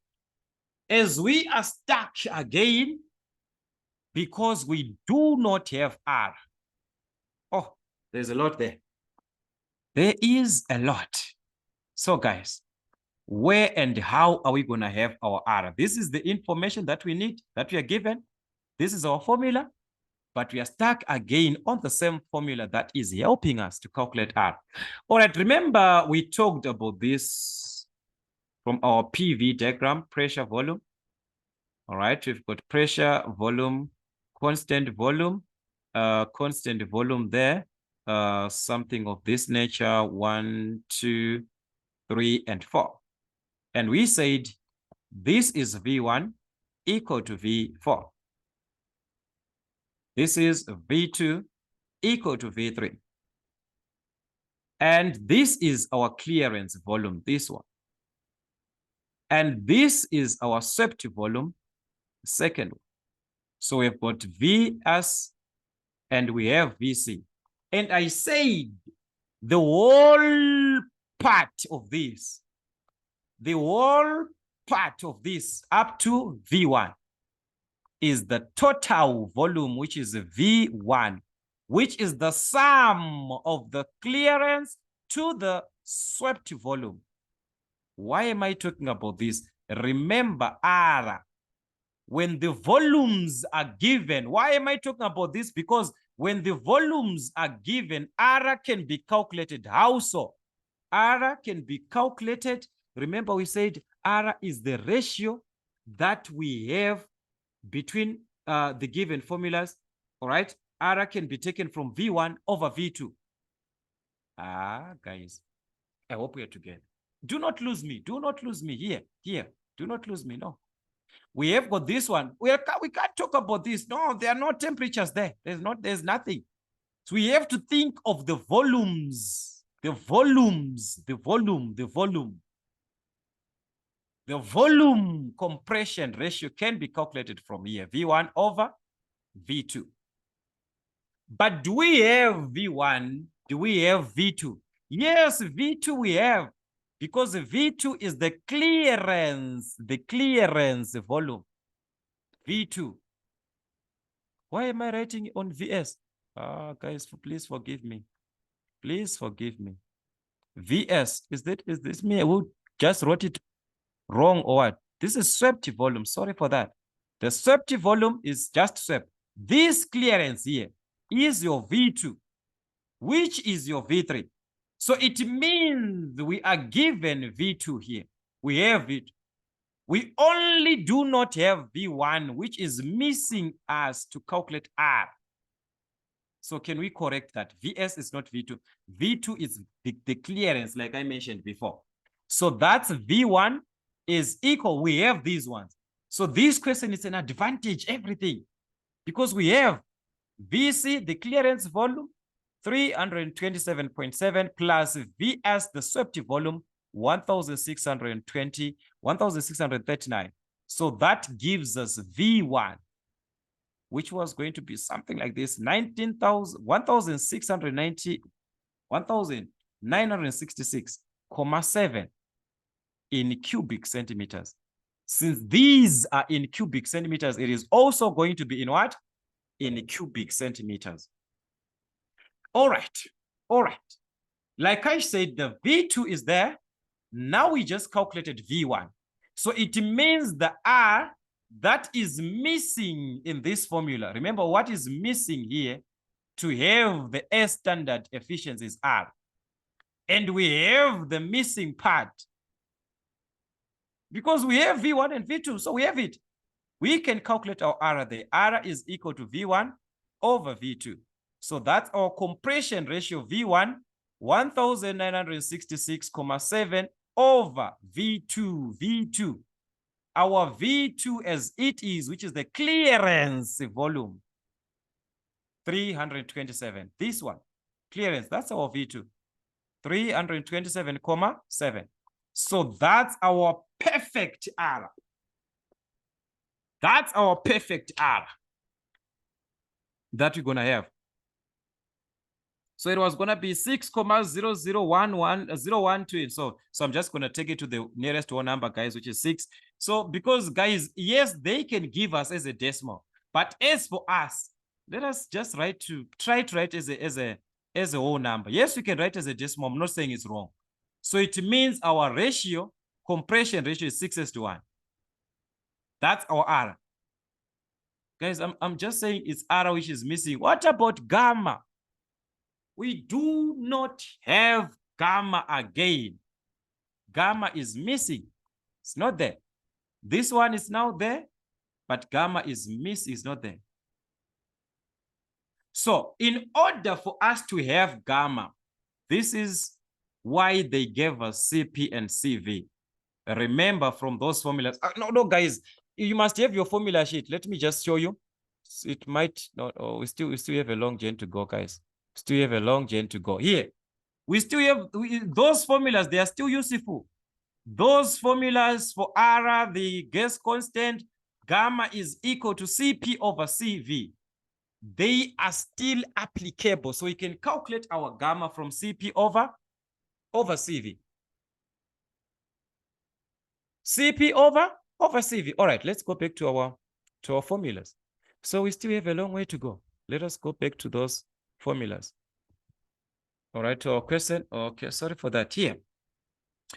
As we are stuck again, because we do not have R. Oh, there's a lot there. There is a lot. So guys, where and how are we going to have our R? This is the information that we need, that we are given. This is our formula. but we are stuck again on the same formula that is helping us to calculate R. All right, remember we talked about this from our PV diagram, pressure, volume. All right, we've got pressure, volume, constant volume there, something of this nature, 1, 2, 3, and 4. And we said this is V1 equal to V4. This is V2 equal to V3. And this is our clearance volume, this one. And this is our swept volume, second one. So we've got Vs and we have Vc. And I said the whole part of this, up to V1 is the total volume, which is V1, which is the sum of the clearance to the swept volume. Why am I talking about this? Remember R. When the volumes are given, why am I talking about this? Because when the volumes are given, R can be calculated. How so? R can be calculated. Remember we said R is the ratio that we have between the given formulas. All right. R can be taken from V1 over V2. Guys, I hope we are together. Do not lose me. Do not lose me here. Do not lose me. No. We have got this one. We can't talk about this. No, there are no temperatures there. There's nothing. So we have to think of the volumes. The volume compression ratio can be calculated from here. V1 over V2. But do we have V1? Do we have V2? Yes, V2 we have. Because V2 is the clearance volume. V2. Why am I writing on VS? Guys, please forgive me. Please forgive me. VS, is this me who just wrote it wrong or what? This is swept volume. Sorry for that. The swept volume is just swept. This clearance here is your V2, which is your V3. So it means we are given V2 here. We have it. We only do not have V1, which is missing us to calculate R. So can we correct that? VS is not V2. V2 is the clearance, like I mentioned before. So that's V1 is equal. We have these ones. So this question is an advantage, everything. Because we have VC, the clearance volume, 327.7 plus VS, the swept volume, 1,639. So that gives us V1, which was going to be something like this, 1,966.7 in cubic centimeters. Since these are in cubic centimeters, it is also going to be in what? In cubic centimeters. All right. Like I said, the V2 is there. Now we just calculated V1. So it means the R that is missing in this formula. Remember what is missing here to have the air standard efficiency is R. And we have the missing part. Because we have V1 and V2, so we have it. We can calculate our R there. R is equal to V1 over V2. So that's our compression ratio V1, 1,966.7 over V2. Our V2 as it is, which is the clearance volume, 327. This one, clearance, that's our V2, 327.7. So that's our perfect R. That's our perfect R that we're going to have. So it was going to be 6,0011012. So I'm just going to take it to the nearest whole number, guys, which is 6. So because, guys, yes, they can give us as a decimal. But as for us, let us just try to write as a whole number. Yes, we can write as a decimal. I'm not saying it's wrong. So it means our ratio, compression ratio is 6:1. That's our R. Guys, I'm just saying it's R which is missing. What about gamma? We do not have gamma again. Gamma is missing. It's not there. This one is now there, but gamma is missing, is not there. So in order for us to have gamma, this is why they gave us CP and CV. Remember from those formulas. No, guys, you must have your formula sheet. Let me just show you. It might not. Oh, we still have a long journey to go, guys. Still have a long journey to go. Here, we still have those formulas. They are still useful. Those formulas for R, the gas constant, gamma is equal to CP over CV. They are still applicable. So we can calculate our gamma from CP over CV. CP over CV. All right, let's go back to our formulas. So we still have a long way to go. Let us go back to those formulas. All right, to our question. Okay, sorry for that here.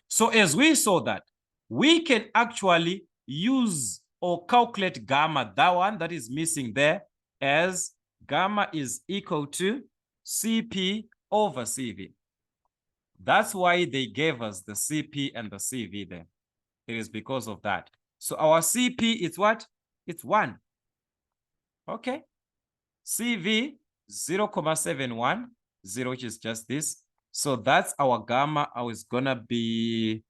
So as we saw that, we can actually use or calculate gamma, that one that is missing there, as gamma is equal to CP over CV. That's why they gave us the CP and the CV there. It is because of that. So our CP is what? It's 1. Okay. CV 0.710, which is just this. So that's our gamma. I was gonna be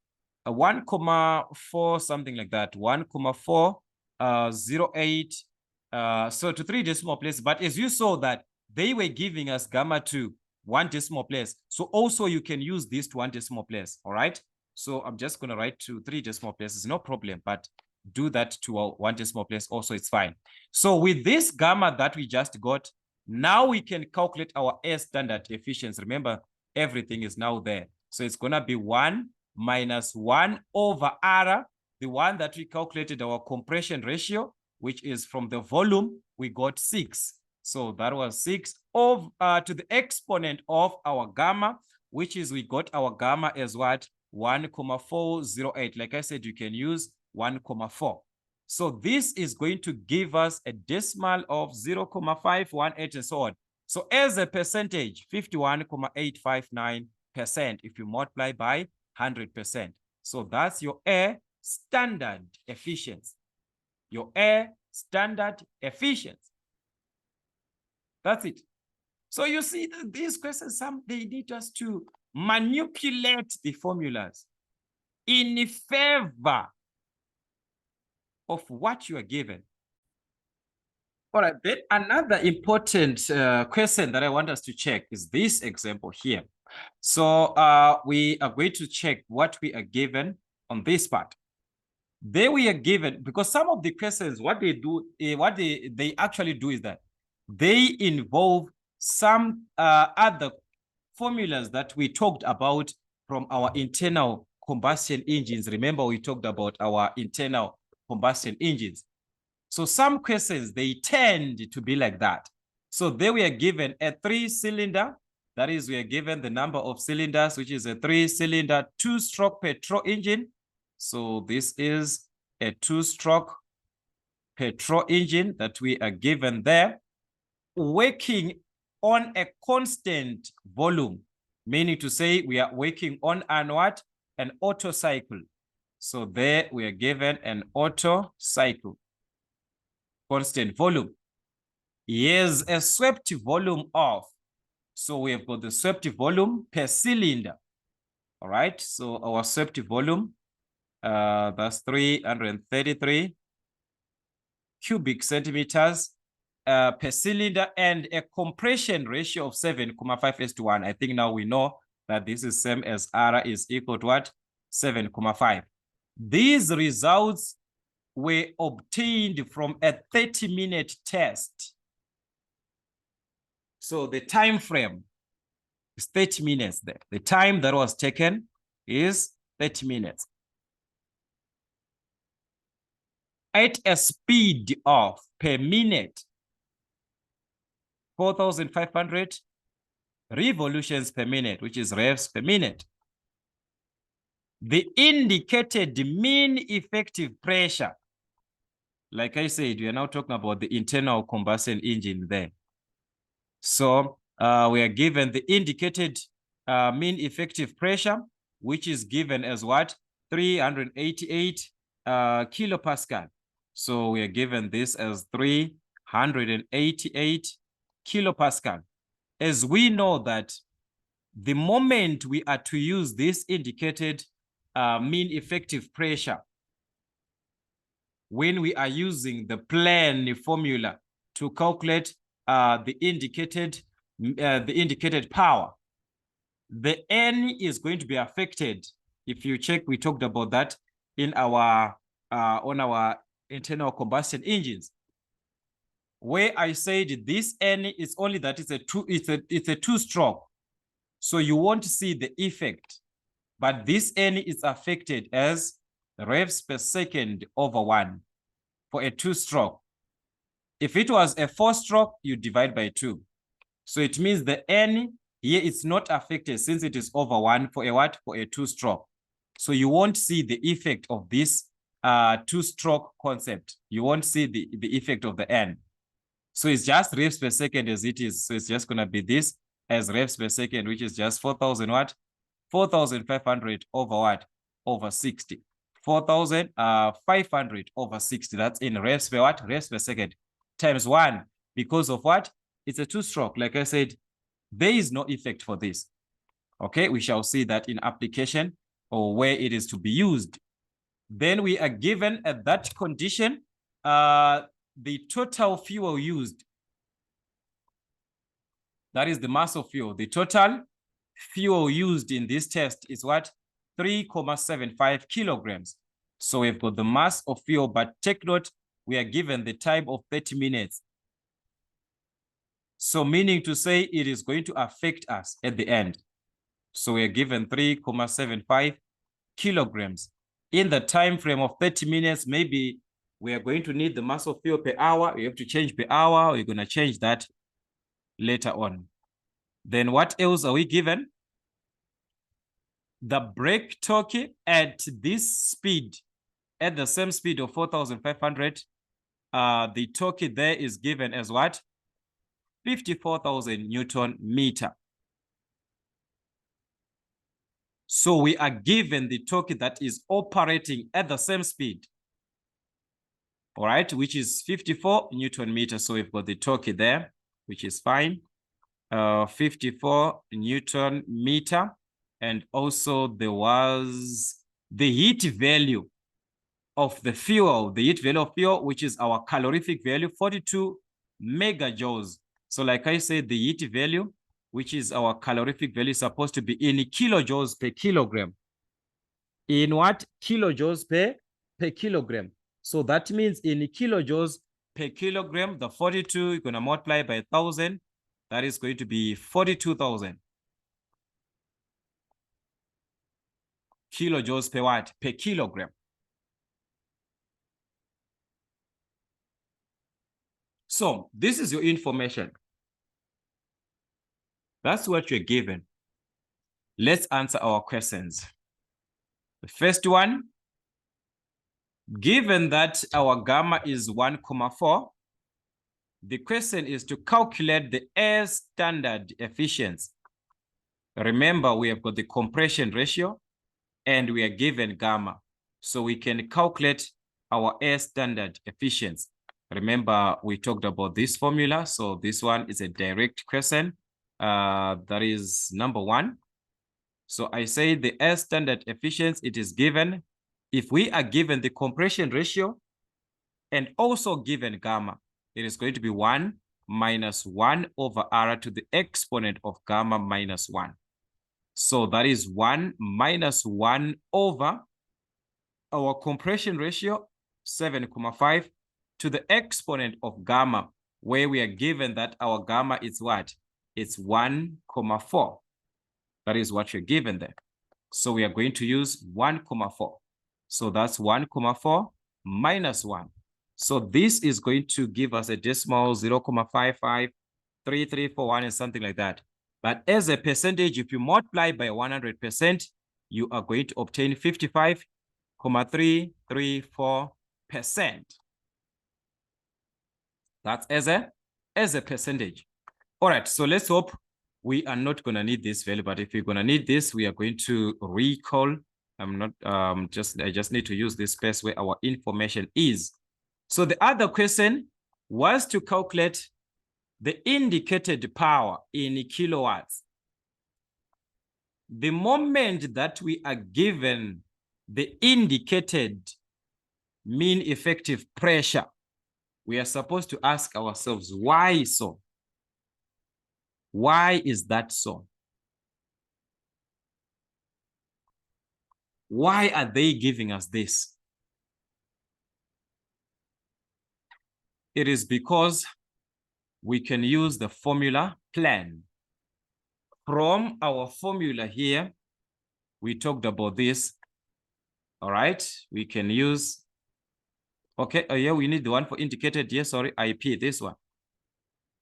a 1.4, something like that. 1.408. So to 3 decimal places. But as you saw that they were giving us gamma to 1 decimal place. So also you can use this to 1 decimal place. All right. So I'm just gonna write to 3 decimal places, no problem. But do that to 1 decimal place also, it's fine. So with this gamma that we just got, now we can calculate our air standard efficiency. Remember, everything is now there. So it's gonna be 1 minus 1 over R, the one that we calculated our compression ratio, which is from the volume, we got 6. So that was 6 of to the exponent of our gamma, which is we got our gamma as what? 1.408. Like I said, you can use 1.4. So this is going to give us a decimal of 0.518 and so on. So as a percentage, 51.859% if you multiply by 100%. So that's your air standard efficiency. Your air standard efficiency. That's it. So you see that these questions, they need us to manipulate the formulas in favor of what you are given. All right, then another important question that I want us to check is this example here. So we are going to check what we are given on this part. There we are given, because some of the questions, what they do, what they actually do is that they involve some other formulas that we talked about from our internal combustion engines. Remember, we talked about our internal combustion engines. So some questions, they tend to be like that. So there we are given a 3-cylinder. That is, we are given the number of cylinders, which is a 3-cylinder 2-stroke petrol engine. So this is a 2-stroke petrol engine that we are given there, working on a constant volume, meaning to say we are working on an Otto cycle. So there we are given an Otto cycle, constant volume. Here's a swept volume of, so we have got the swept volume per cylinder. All right, so our swept volume, that's 333 cubic centimeters per cylinder, and a compression ratio of 7.5:1. I think now we know that this is same as R is equal to what? 7.5. These results were obtained from a 30-minute test. So the time frame is 30 minutes there. The time that was taken is 30 minutes. At a speed of per minute 4,500 revolutions per minute, which is revs per minute. The indicated mean effective pressure, like I said, we are now talking about the internal combustion engine there. So we are given the indicated mean effective pressure, which is given as what? 388 kilopascal. So we are given this as 388 kilopascal. As we know that the moment we are to use this indicated mean effective pressure, when we are using the plain formula to calculate the indicated power, the N is going to be affected. If you check, we talked about that in our on our internal combustion engines, where I said this N is only that it's a two-stroke, so you won't see the effect, but this N is affected as revs per second over 1 for a two-stroke. If it was a four-stroke, you divide by 2. So it means the N here is not affected since it is over 1 for a what? For a two-stroke. So you won't see the effect of this two-stroke concept. You won't see the effect of the N. So it's just revs per second as it is. So it's just going to be this as revs per second, which is just 4,000 what? 4,500 over what? Over 60. 4,500 over 60. That's in revs per what? Revs per second times 1. Because of what? It's a two-stroke. Like I said, there is no effect for this. Okay, we shall see that in application or where it is to be used. Then we are given at that condition the total fuel used. That is the mass of fuel. The total fuel used in this test is what? 3,75 kilograms. So we've got the mass of fuel, but take note, we are given the time of 30 minutes. So meaning to say it is going to affect us at the end. So we are given 3,75 kilograms. In the time frame of 30 minutes, maybe we are going to need the mass of fuel per hour. We have to change per hour. We're going to change that later on. Then what else are we given? The brake torque at this speed, at the same speed of 4,500, the torque there is given as what? 54,000 Newton meter. So we are given the torque that is operating at the same speed. All right, which is 54 Newton meter. So we've got the torque there, which is fine. 54 Newton meter. And also there was the heat value of the fuel, which is our calorific value, 42 megajoules. So like I said, the heat value, which is our calorific value, is supposed to be in kilojoules per kilogram. In what? Kilojoules per kilogram. So that means in kilojoules per kilogram, the 42, you're going to multiply by 1,000. That is going to be 42,000. Kilojoules per what? Per kilogram. So this is your information. That's what you're given. Let's answer our questions. The first one, given that our gamma is 1,4, the question is to calculate the air standard efficiency. Remember, we have got the compression ratio and we are given gamma. So we can calculate our air standard efficiency. Remember, we talked about this formula. So this one is a direct question. That is number 1. So I say the air standard efficiency, it is given. If we are given the compression ratio and also given gamma, it is going to be 1 minus 1 over r to the exponent of gamma minus 1. So that is 1 minus 1 over our compression ratio, 7,5, to the exponent of gamma, where we are given that our gamma is what? It's 1,4. That is what you're given there. So we are going to use 1,4. So that's 1,4 minus 1. So this is going to give us a decimal 0.553341 and something like that. But as a percentage, if you multiply by 100%, you are going to obtain 55,334%. That's as a percentage. All right, so let's hope we are not going to need this value, but if we're going to need this, we are going to recall. I just need to use this space where our information is. So the other question was to calculate the indicated power in kilowatts. The moment that we are given the indicated mean effective pressure, we are supposed to ask ourselves, why so? Why is that so? Why are they giving us this? It is because we can use the formula plan. From our formula here, we talked about this. All right, we can use, okay, yeah, we need the one for indicated, yes, sorry, IP, this one.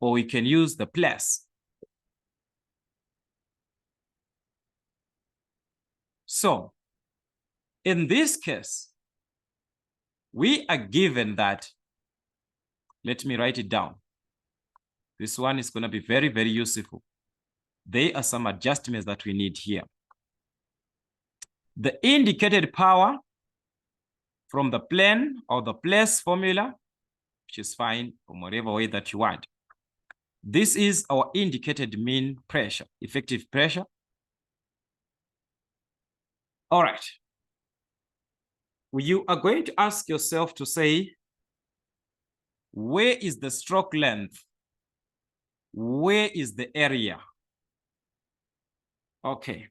Or we can use the plus. So, in this case, we are given that, let me write it down. This one is going to be very, very useful. There are some adjustments that we need here. The indicated power from the plan or the place formula, which is fine from whatever way that you want. This is our indicated mean pressure, effective pressure. All right. You are going to ask yourself to say, where is the stroke length? Where is the area? Okay.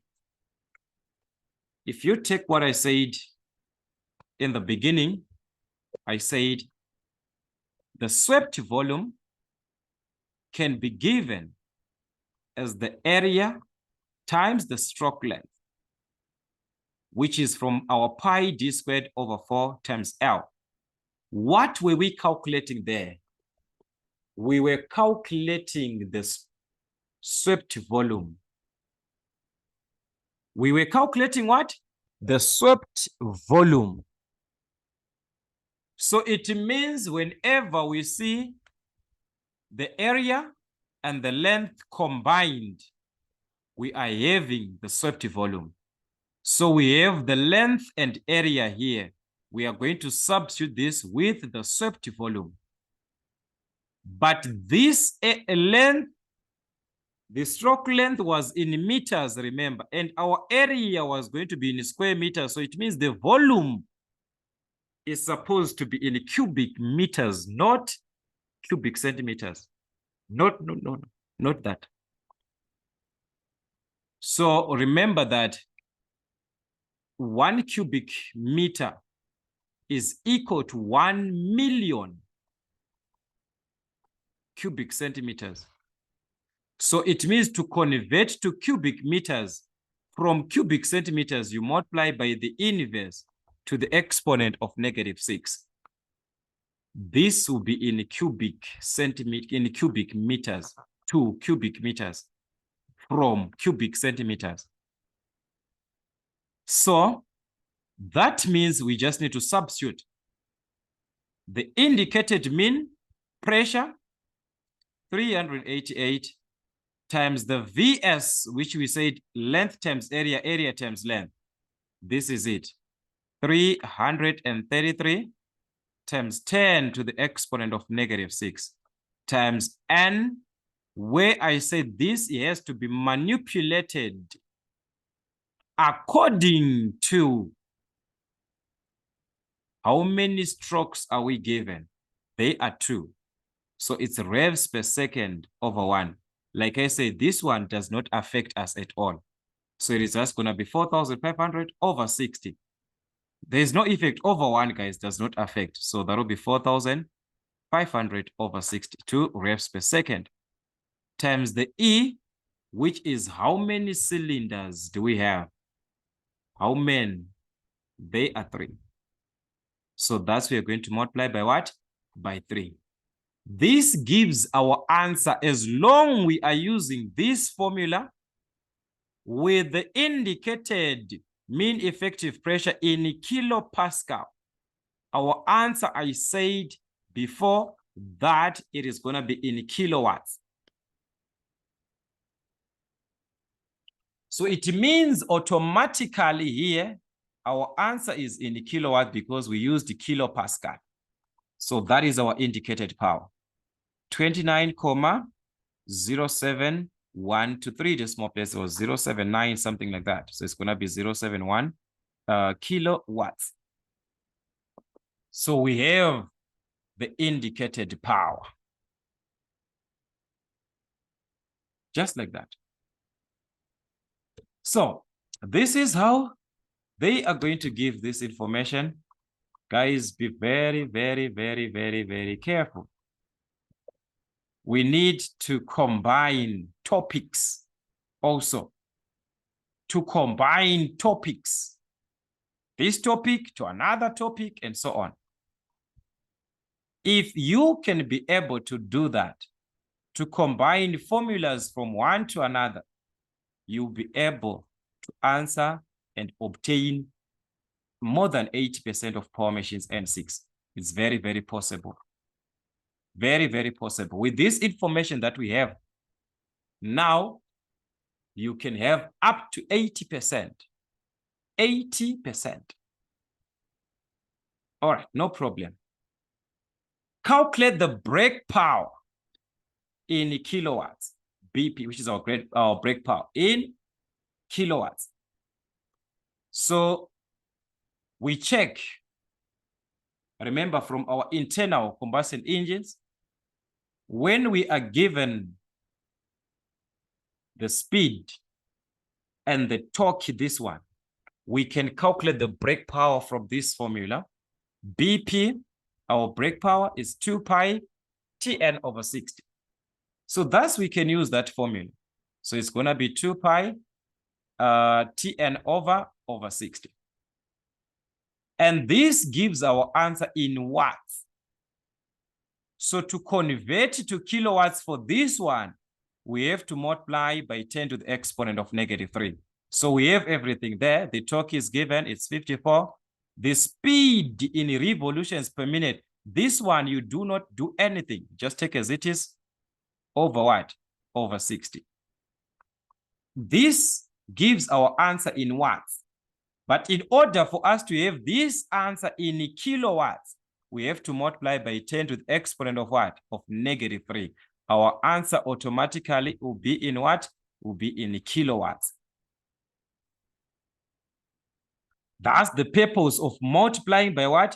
If you take what I said in the beginning, I said the swept volume can be given as the area times the stroke length, which is from our pi d squared over 4 times L. What were we calculating there? We were calculating the swept volume. We were calculating what? The swept volume. So it means whenever we see the area and the length combined, we are having the swept volume. So we have the length and area here. We are going to substitute this with the swept volume. But this length, the stroke length was in meters, remember, and our area was going to be in square meters. So it means the volume is supposed to be in cubic meters, not cubic centimeters. Not that. So remember that 1 cubic meter is equal to 1 million cubic centimeters. So it means to convert to cubic meters, from cubic centimeters, you multiply by the inverse to the exponent of -6. This will be in cubic centimeter, in cubic meters, to cubic meters from cubic centimeters. So that means we just need to substitute the indicated mean pressure, 388, times the VS, which we said length times area, area times length. This is it. 333 times 10 to the exponent of -6 times N, where I said this has to be manipulated according to how many strokes are we given? They are 2. So it's revs per second over 1. Like I said, this one does not affect us at all. So it is just going to be 4,500 over 60. There is no effect over 1, guys, does not affect. So that will be 4,500 over 62 revs per second times the E, which is how many cylinders do we have? How many? They are 3. So that's we are going to multiply by what? By 3. This gives our answer as long we are using this formula with the indicated mean effective pressure in kilopascal. Our answer, I said before, that it is going to be in kilowatts. So it means automatically here, our answer is in kilowatt because we used the kilopascal. So that is our indicated power. 29,07123 decimal place, or 079, something like that. So it's going to be 071 kilowatts. So we have the indicated power. Just like that. So this is how they are going to give this information. Guys, be very, very, very, very, very careful. We need to combine topics also. To combine topics. This topic to another topic and so on. If you can be able to do that, to combine formulas from one to another, you'll be able to answer and obtain more than 80% of Power Machines N6. It's very, very possible. Very, very possible. With this information that we have, now you can have up to 80%. 80%. All right, no problem. Calculate the brake power in kilowatts, BP, which is our brake power, in kilowatts. So we check, remember, from our internal combustion engines, when we are given the speed and the torque, this one, we can calculate the brake power from this formula. BP, our brake power, is 2 pi Tn over 60. So thus we can use that formula. So it's going to be 2 pi Tn over 60. And this gives our answer in watts. So to convert to kilowatts for this one, we have to multiply by 10 to the exponent of -3. So we have everything there. The torque is given, it's 54. The speed in revolutions per minute, this one you do not do anything. Just take as it is, over what? Over 60. This gives our answer in watts. But in order for us to have this answer in kilowatts, we have to multiply by 10 to the exponent of what? Of -3. Our answer automatically will be in what? Will be in kilowatts. That's the purpose of multiplying by what?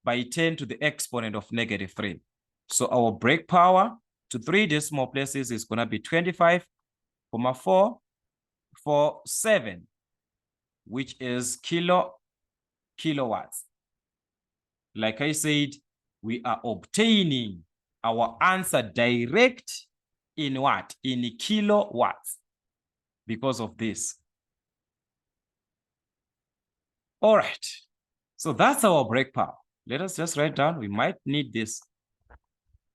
By 10 to the exponent of -3. So our brake power to 3 decimal places is going to be 25,447, which is kilowatts. Like I said, we are obtaining our answer direct in what? In kilowatts, because of this. All right. So that's our brake power. Let us just write down. We might need this.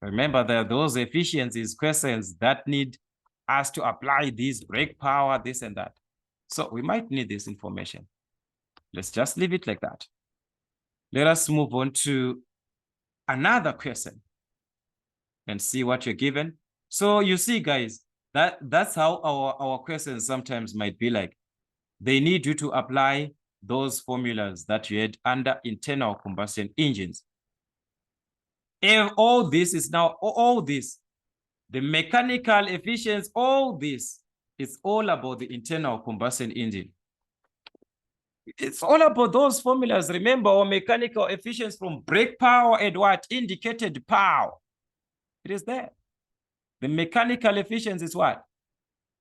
Remember, there are those efficiencies questions that need us to apply this brake power, this and that. So we might need this information. Let's just leave it like that. Let us move on to another question and see what you're given. So you see, guys, that's how our questions sometimes might be like. They need you to apply those formulas that you had under internal combustion engines. And all this is now, all this, the mechanical efficiency, all this is all about the internal combustion engine. It's all about those formulas. Remember, our mechanical efficiency from brake power and what? Indicated power. It is there. The mechanical efficiency is what?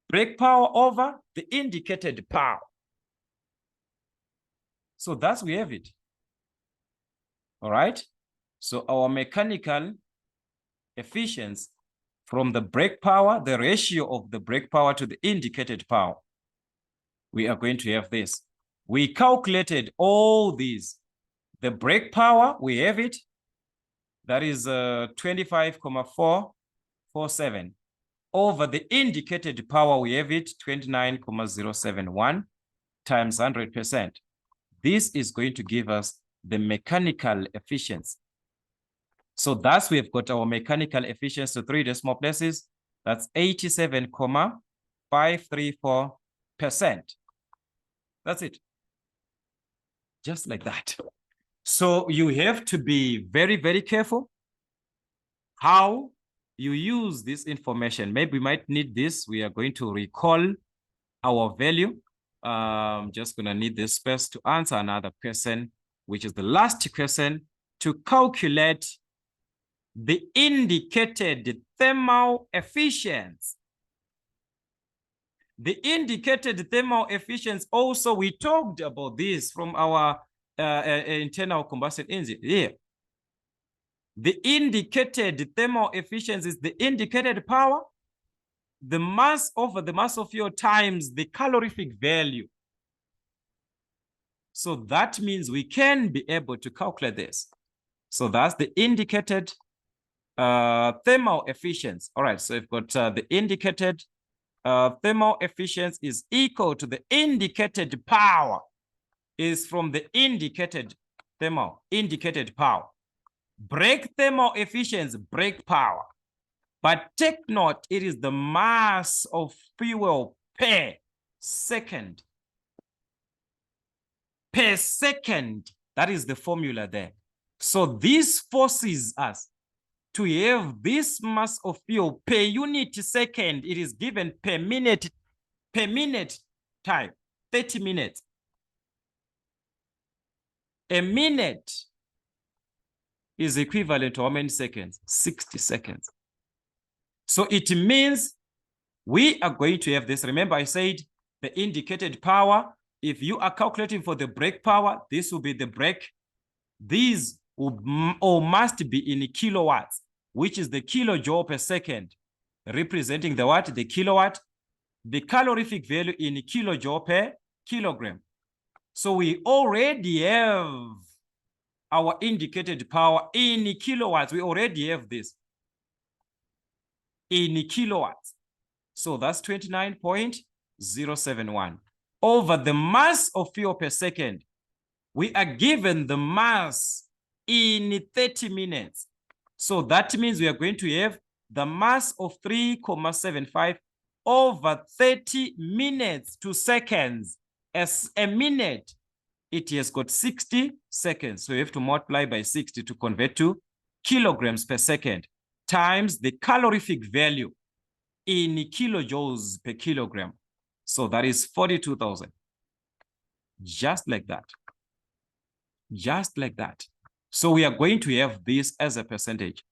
Brake power over the indicated power. So thus we have it. All right. So our mechanical efficiency from the brake power, the ratio of the brake power to the indicated power, we are going to have this. We calculated all these. The brake power, we have it. That is 25,447. Over the indicated power, we have it 29,071 times 100%. This is going to give us the mechanical efficiency. So thus we've got our mechanical efficiency to 3 decimal places. That's 87,534%. That's it. Just like that. So you have to be very, very careful how you use this information. Maybe we might need this. We are going to recall our value. Just going to need this space to answer another question, which is the last question, to calculate the indicated thermal efficiency. The indicated thermal efficiency also, we talked about this from our internal combustion engine here. The indicated thermal efficiency is the indicated power, the mass over the mass of fuel times the calorific value. So that means we can be able to calculate this. So that's the indicated thermal efficiency. All right, so we've got the indicated thermal efficiency is equal to the indicated power is from the indicated thermal, indicated power. Break thermal efficiency, break power. But take note, it is the mass of fuel per second. Per second, that is the formula there. So this forces us to have this mass of fuel per unit second. It is given per minute time, 30 minutes. A minute is equivalent to how many seconds? 60 seconds. So it means we are going to have this. Remember, I said the indicated power. If you are calculating for the brake power, this will be the brake. These will, or must be in kilowatts, which is the kilojoule per second, representing the what? The kilowatt. The calorific value in kilojoule per kilogram. So we already have our indicated power in kilowatts. We already have this in kilowatts. So that's 29.071 over the mass of fuel per second. We are given the mass in 30 minutes. So that means we are going to have the mass of 3.75 over 30 minutes to seconds. As a minute, it has got 60 seconds. So you have to multiply by 60 to convert to kilograms per second times the calorific value in kilojoules per kilogram. So that is 42,000. Just like that. Just like that. So we are going to have this as a percentage.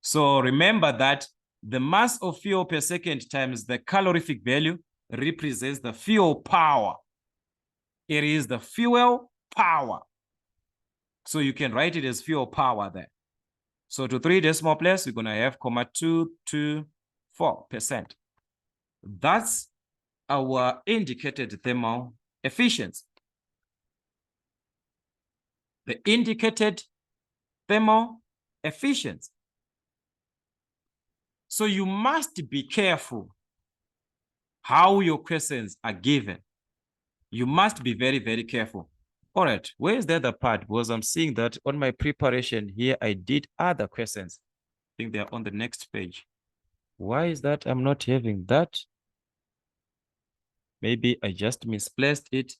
So remember that the mass of fuel per second times the calorific value represents the fuel power. It is the fuel power. So you can write it as fuel power there. So to 3 decimal place, we're going to have 0.224%. That's our indicated thermal efficiency. The indicated thermal efficiency. So you must be careful how your questions are given. You must be very, very careful. All right, where is the other part? Because I'm seeing that on my preparation here, I did other questions. I think they're on the next page. Why is that I'm not having that? Maybe I just misplaced it.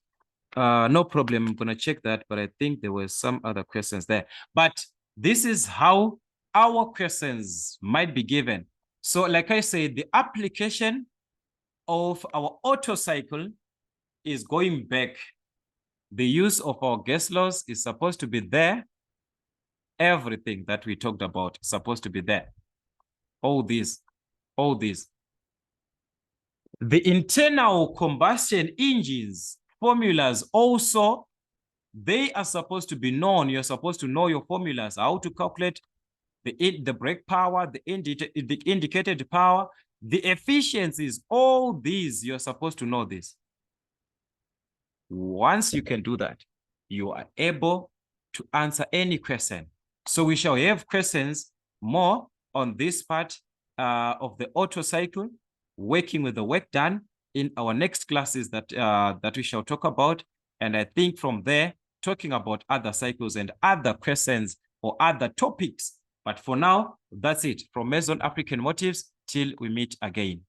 No problem, I'm gonna check that, but I think there were some other questions there. But this is how our questions might be given. So like I said, the application of our Otto cycle is going back. The use of our gas laws is supposed to be there. Everything that we talked about is supposed to be there. All these. The internal combustion engines formulas also, they are supposed to be known. You're supposed to know your formulas, how to calculate the brake power, the indicated power, the efficiencies, all these, you're supposed to know this. Once you can do that, you are able to answer any question. So we shall have questions more on this part of the Otto cycle, working with the work done in our next classes that, that we shall talk about. And I think from there, talking about other cycles and other questions or other topics But for now, that's it from Mason African Motives till we meet again.